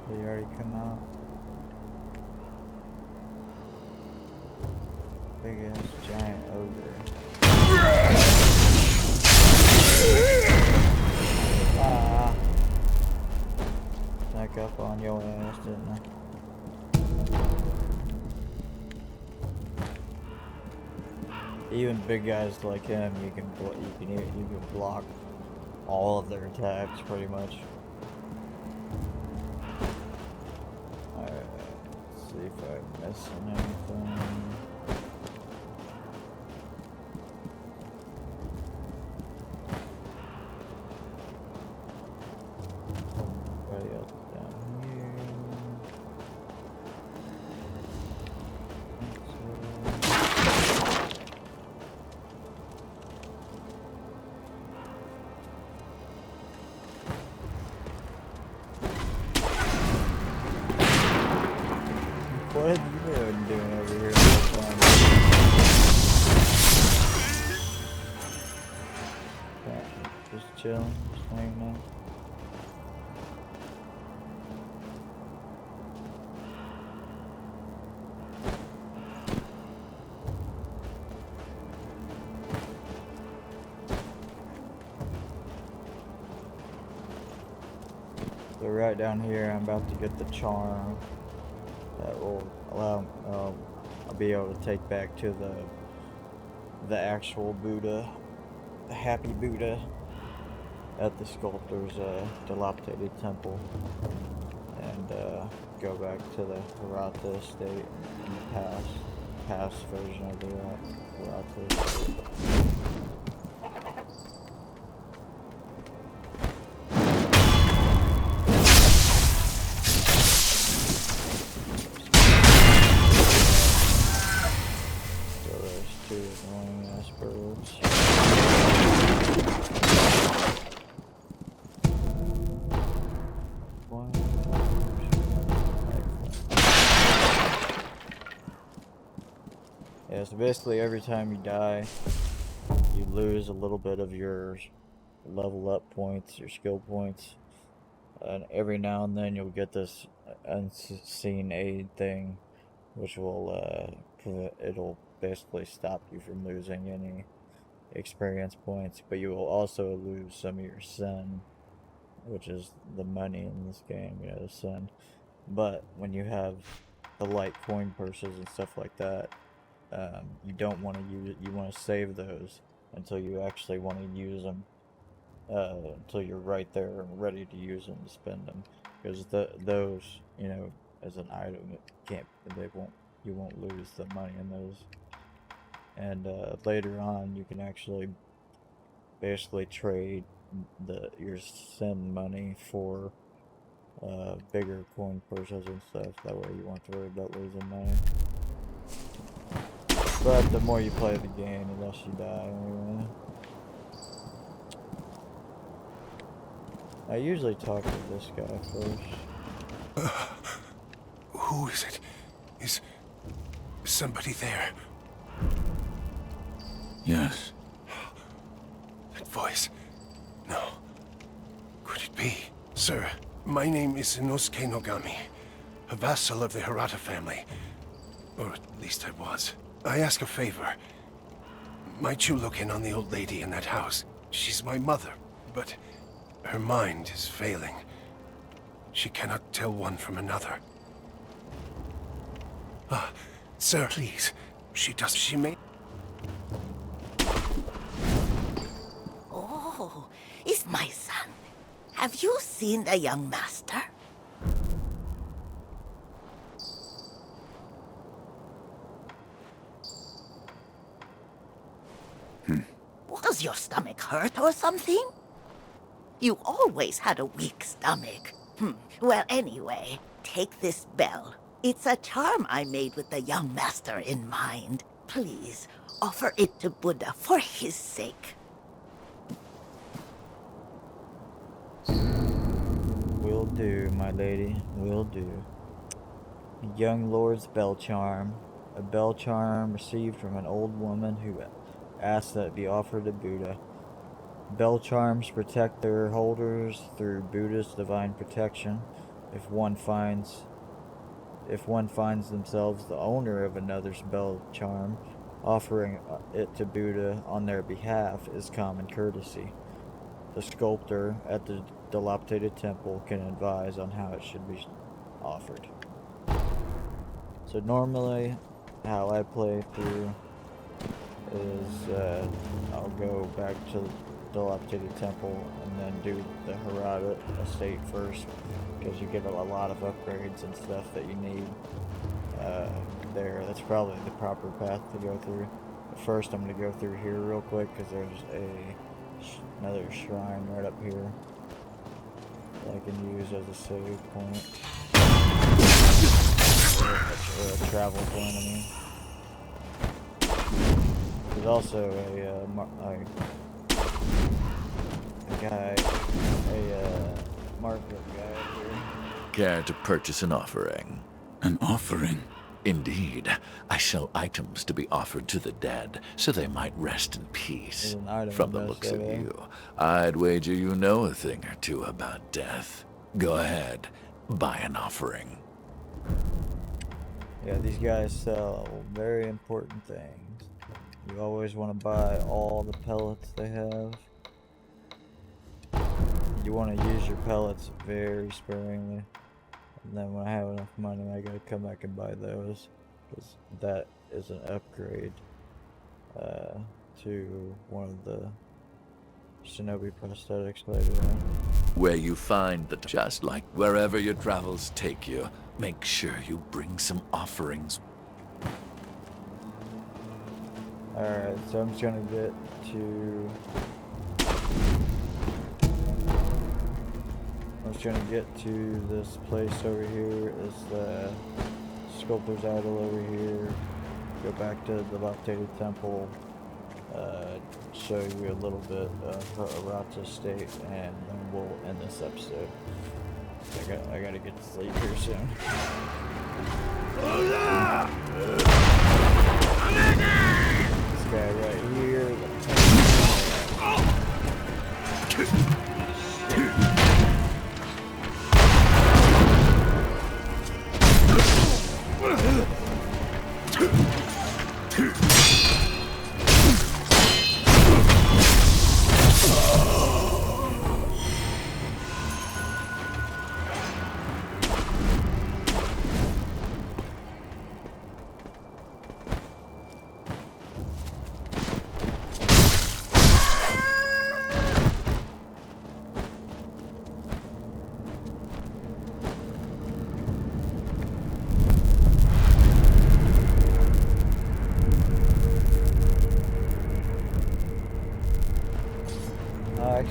They already come out. Big ass giant ogre. Ah. Snuck up on your ass, didn't I? Even big guys like him, you can block all of their attacks pretty much. Alright, let's see if I'm missing anything. Anybody else down here? What have you been doing over here this time? Just chilling, just hanging out. So right down here, I'm about to get the charm that will allow I'll be able to take back to the actual Buddha, the happy Buddha, at the sculptor's dilapidated temple, and go back to the Hirata estate in the past version of the Hirata estate. Yeah, so basically every time you die, you lose a little bit of your level up points, your skill points, and every now and then you'll get this unseen aid thing, which will it'll basically stop you from losing any experience points, but you will also lose some of your sen, which is the money in this game, you know, the sen. But when you have the light coin purses and stuff like that, you don't want to use it. You want to save those until you actually want to use them. Until you're right there and ready to use them to spend them, because those, you know, as an item, you won't lose the money in those. And later on, you can actually basically trade your sin money for bigger coin purses and stuff. That way you won't have to worry about losing money. But the more you play the game, the less you die anyway. I usually talk to this guy first. Who is it? Is somebody there? Yes. That voice. No. Could it be? Sir, my name is Inosuke Nogami, a vassal of the Hirata family. Or at least I was. I ask a favor. Might you look in on the old lady in that house? She's my mother, but her mind is failing. She cannot tell one from another. Ah, sir, please. She may... Oh, it's my son. Have you seen the young master? Was your stomach hurt or something? You always had a weak stomach. Well, anyway, take this bell. It's a charm I made with the young master in mind. Please, offer it to Buddha for his sake. Will do, my lady. Will do. Young Lord's bell charm. A bell charm received from an old woman who asked that it be offered to Buddha. Bell charms protect their holders through Buddha's divine protection. If one finds themselves the owner of another's bell charm, offering it to Buddha on their behalf is common courtesy. The sculptor at the dilapidated temple can advise on how it should be offered. So normally, how I play through is I'll go back to the dilapidated temple and then do the Hirata estate first, because you get a lot of upgrades and stuff that you need there. That's probably the proper path to go through. But first I'm going to go through here real quick, because there's another shrine right up here that I can use as a save point. A travel point, I mean. There's also a market guy here. Care to purchase an offering? An offering? Indeed. I sell items to be offered to the dead, so they might rest in peace. From the looks of you, I'd wager you know a thing or two about death. Go ahead, buy an offering. Yeah, these guys sell very important things. You always want to buy all the pellets they have. You want to use your pellets very sparingly. And then when I have enough money, I gotta come back and buy those, because that is an upgrade to one of the shinobi prosthetics later on. Where you find that, just like wherever your travels take you, make sure you bring some offerings. Alright, so I'm just gonna get to... I was trying to get to this place over here. Is the sculptor's idol over here. Go back to the dilapidated temple. Show you a little bit of Hirata state, and then we'll end this episode. I gotta get to sleep here soon. This guy right here.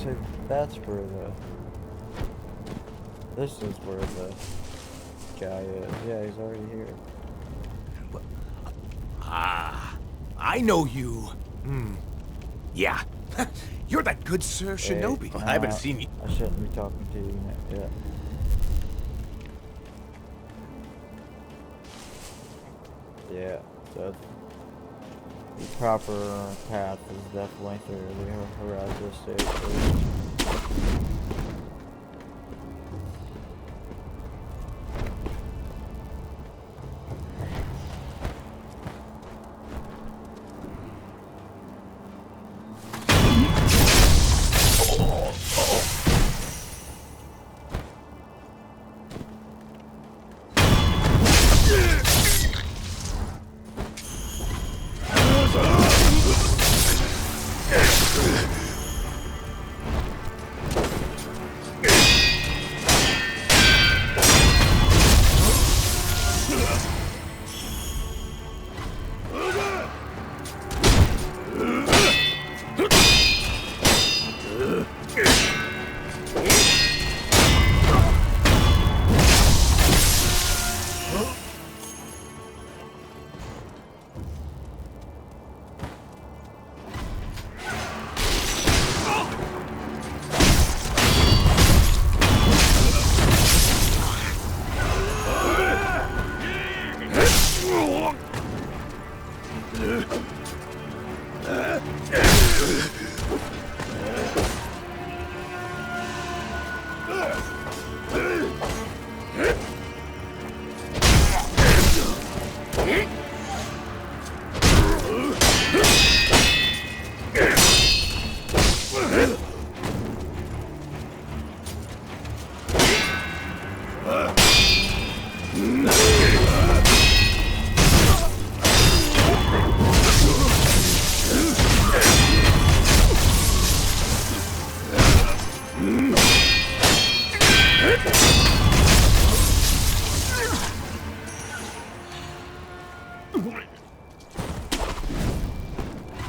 looks like that's where the... This is where the guy is. Yeah, he's already here. Ah, I know you. Yeah. You're that good Sir Shinobi. I haven't seen you. I shouldn't be talking to you yet. Yeah, so the proper path is definitely through the Horizon stage first.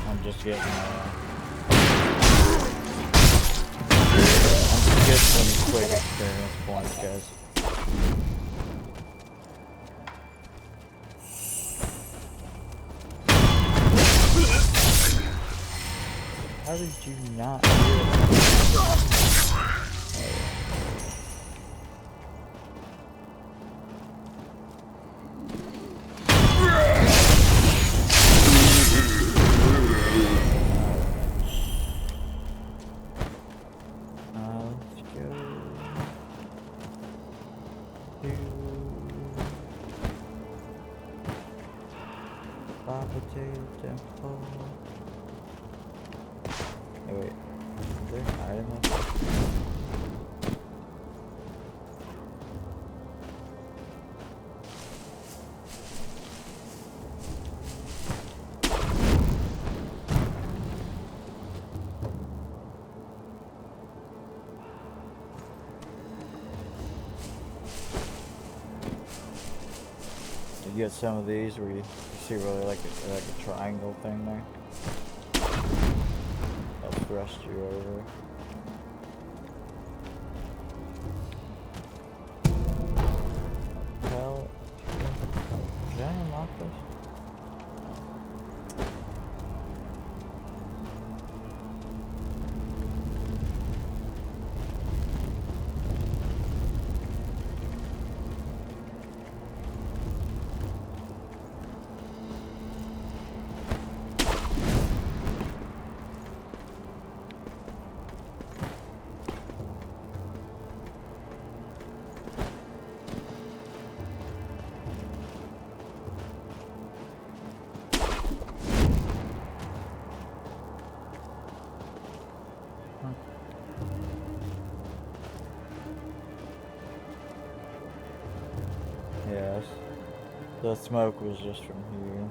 I'm just getting some quick experience points, guys. How did you not hear that? Temple. Oh wait, is there an item up there? You get some of these where you see really like a triangle thing there. That'll thrust you over. Hell, can I unlock this? Yes, the smoke was just from here.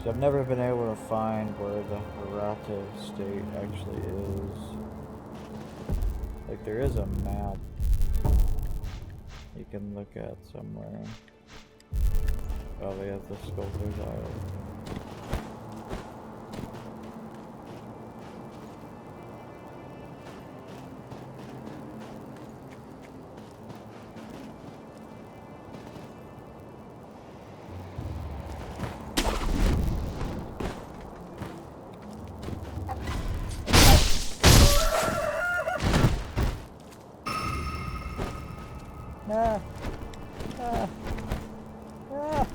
So I've never been able to find where the Hirata state actually is. Like there is a map you can look at somewhere. Probably at the Sculptor's Island. Ah! Ah! Ah!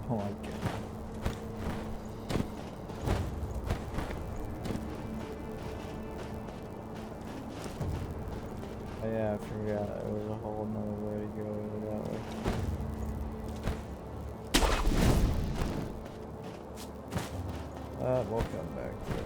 Oh my god. Oh yeah, I forgot. There was a whole nother way to go over that way. We'll come back to it.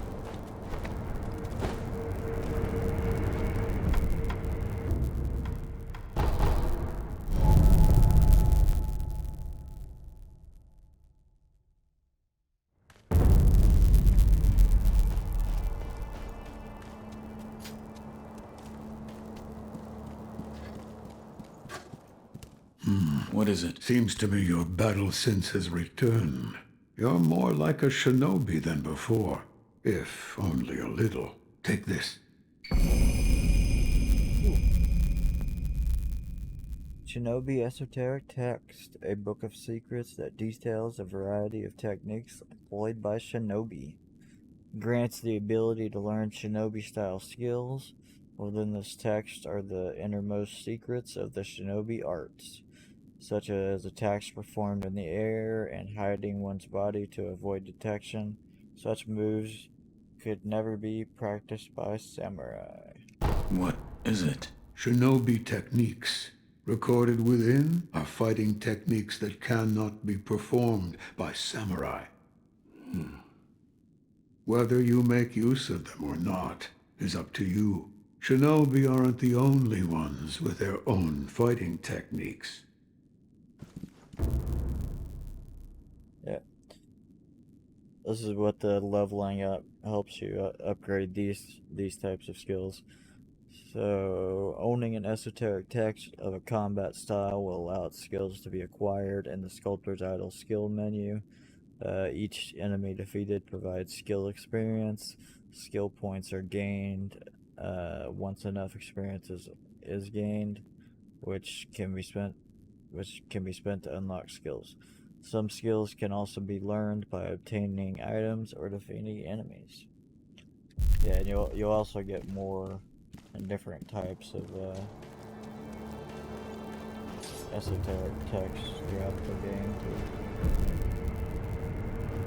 What is it? Seems to me your battle sense has returned. You're more like a shinobi than before, if only a little. Take this. Shinobi Esoteric Text, a book of secrets that details a variety of techniques employed by shinobi. Grants the ability to learn shinobi-style skills. Within this text are the innermost secrets of the shinobi arts, such as attacks performed in the air and hiding one's body to avoid detection. Such moves could never be practiced by samurai. What is it? Shinobi techniques. Recorded within are fighting techniques that cannot be performed by samurai. Whether you make use of them or not is up to you. Shinobi aren't the only ones with their own fighting techniques. Yeah. This is what the leveling up helps you upgrade these types of skills. So, owning an esoteric text of a combat style will allow its skills to be acquired in the Sculptor's Idol skill menu. Each enemy defeated provides skill experience. Skill points are gained once enough experience is gained, which can be spent to unlock skills. Some skills can also be learned by obtaining items or defeating enemies. Yeah, and you'll also get more and different types of esoteric text throughout the game too.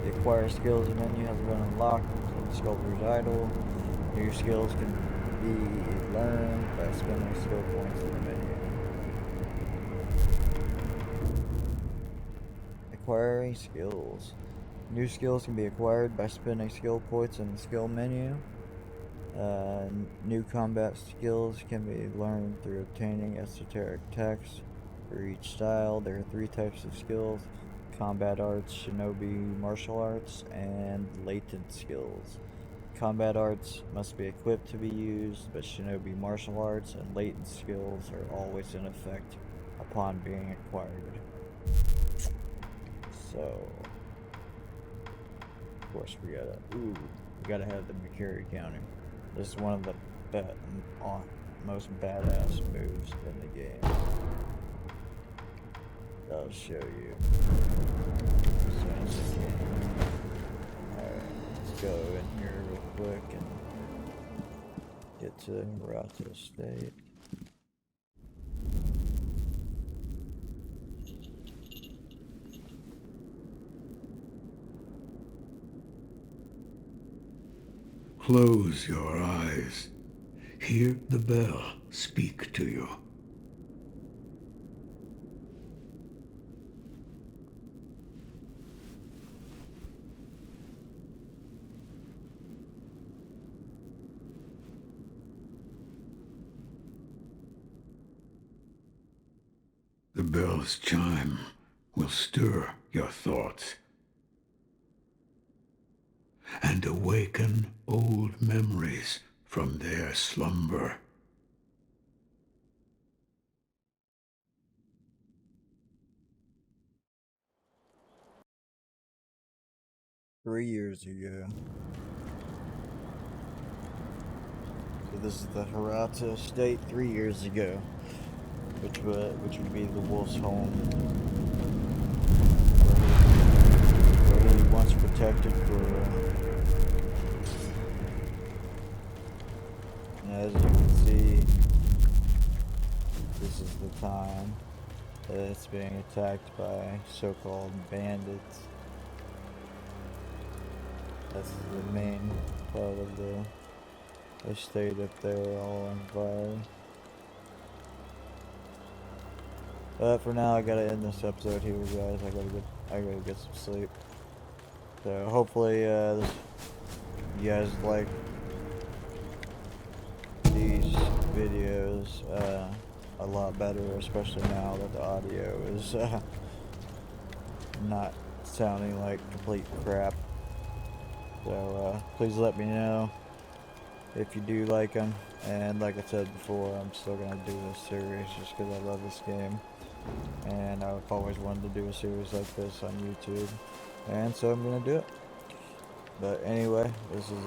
The acquire skills menu has been unlocked in the Sculptor's Idol. New skills can be learned by spending skill points in the menu. Acquiring skills. New skills can be acquired by spending skill points in the skill menu. New combat skills can be learned through obtaining esoteric text. For each style, there are 3 types of skills: combat arts, shinobi martial arts, and latent skills. Combat arts must be equipped to be used, but shinobi martial arts and latent skills are always in effect upon being acquired. So, of course, we gotta have the Mercury counter. This is one of the most badass moves in the game. I'll show you as soon as I can. Alright, let's go in here real quick and get to Hirata State. Close your eyes. Hear the bell speak to you. The bell's chime will stir your thoughts and awaken old memories from their slumber. 3 years ago. So this is the Hirata Estate 3 years ago, which would be the wolf's home, where he once protected for. As you can see, this is the time that it's being attacked by so-called bandits. That's the main part of the estate up there, all on fire. But for now, I gotta end this episode here, guys. I gotta get some sleep. So hopefully, you guys like these videos a lot better, especially now that the audio is not sounding like complete crap. So please let me know if you do like them. And like I said before, I'm still gonna do this series just because I love this game. And I've always wanted to do a series like this on YouTube, and so I'm gonna do it. But anyway, this is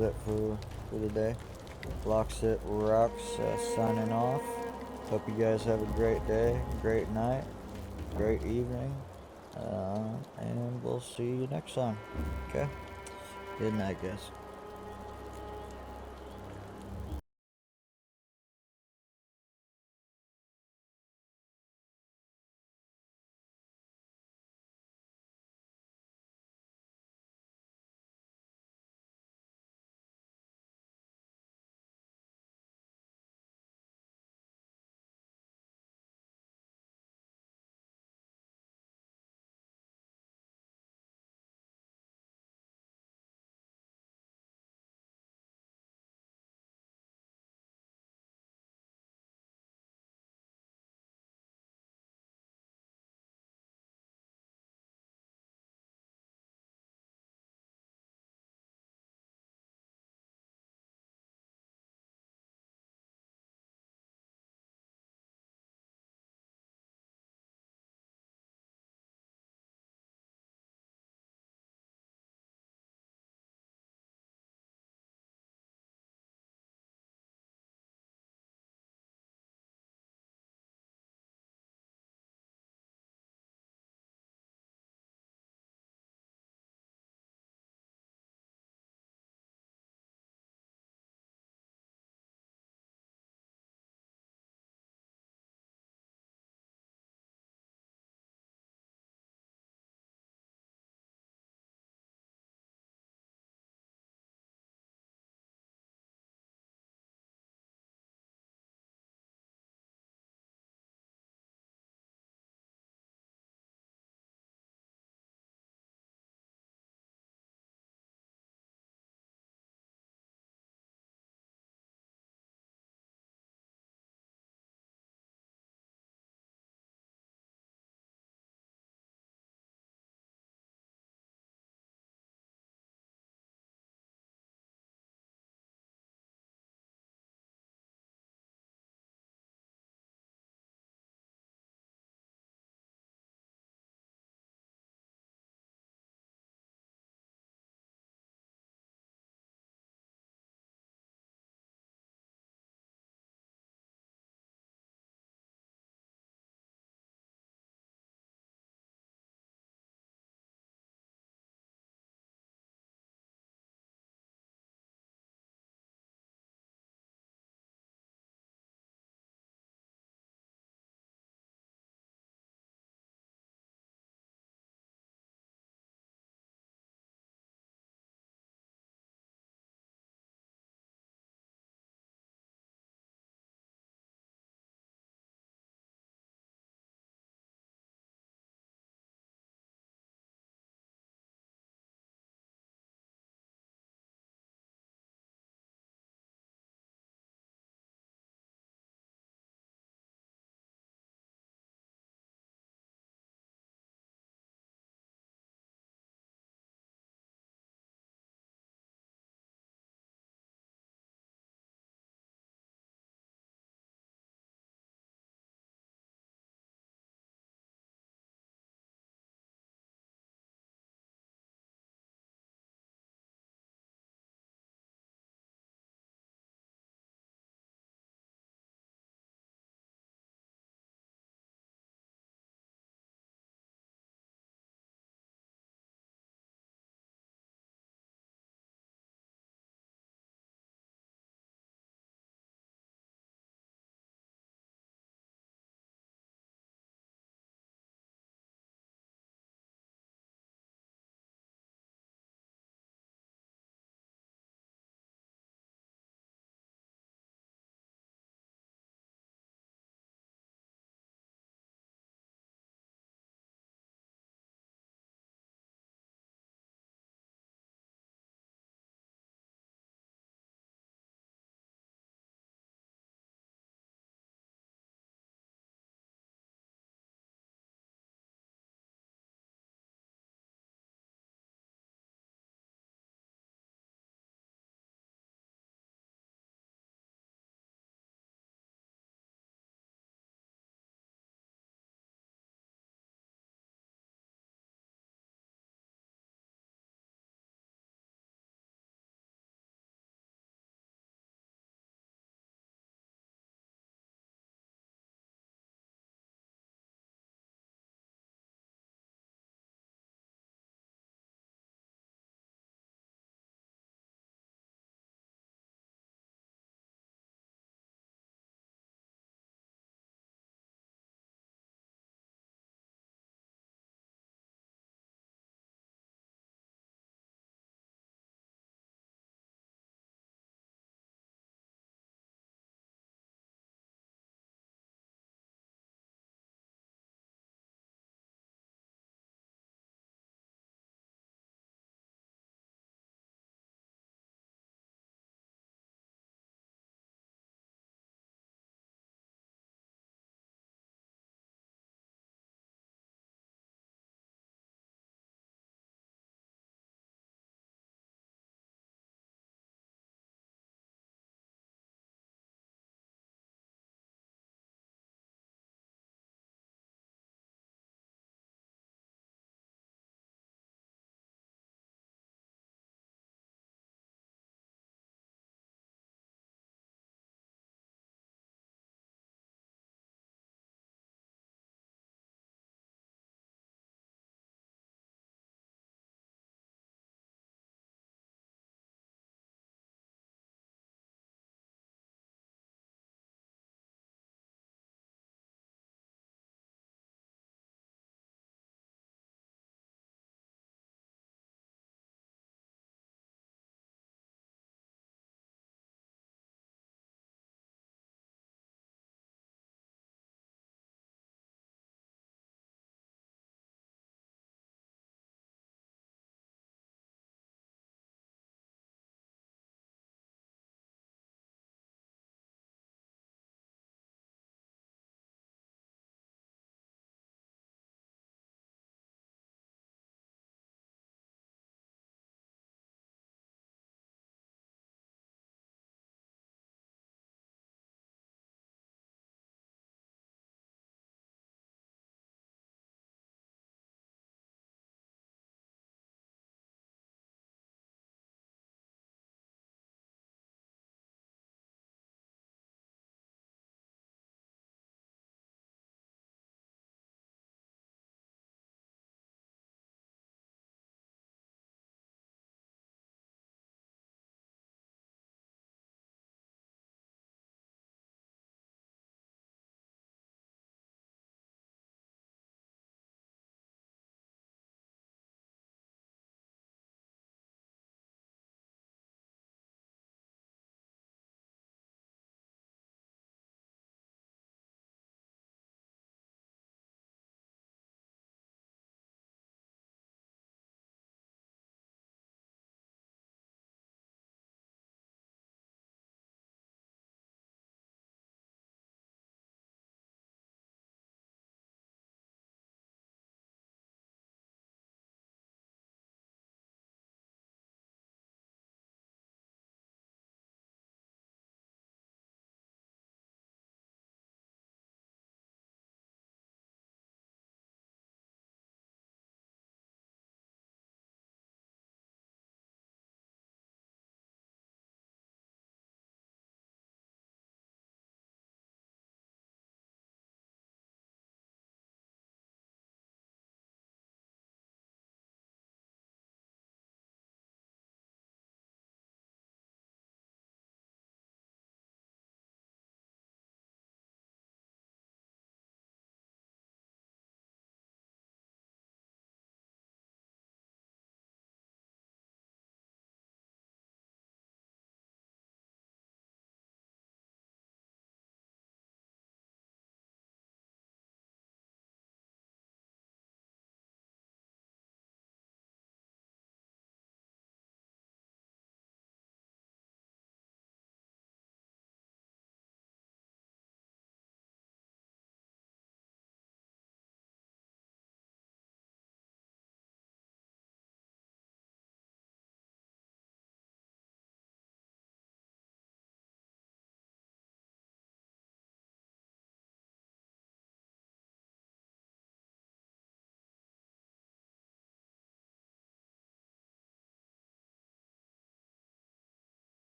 it for today. Locksit Rocks signing off. Hope you guys have a great day, great night, great evening, and we'll see you next time. Okay? Good night, guys.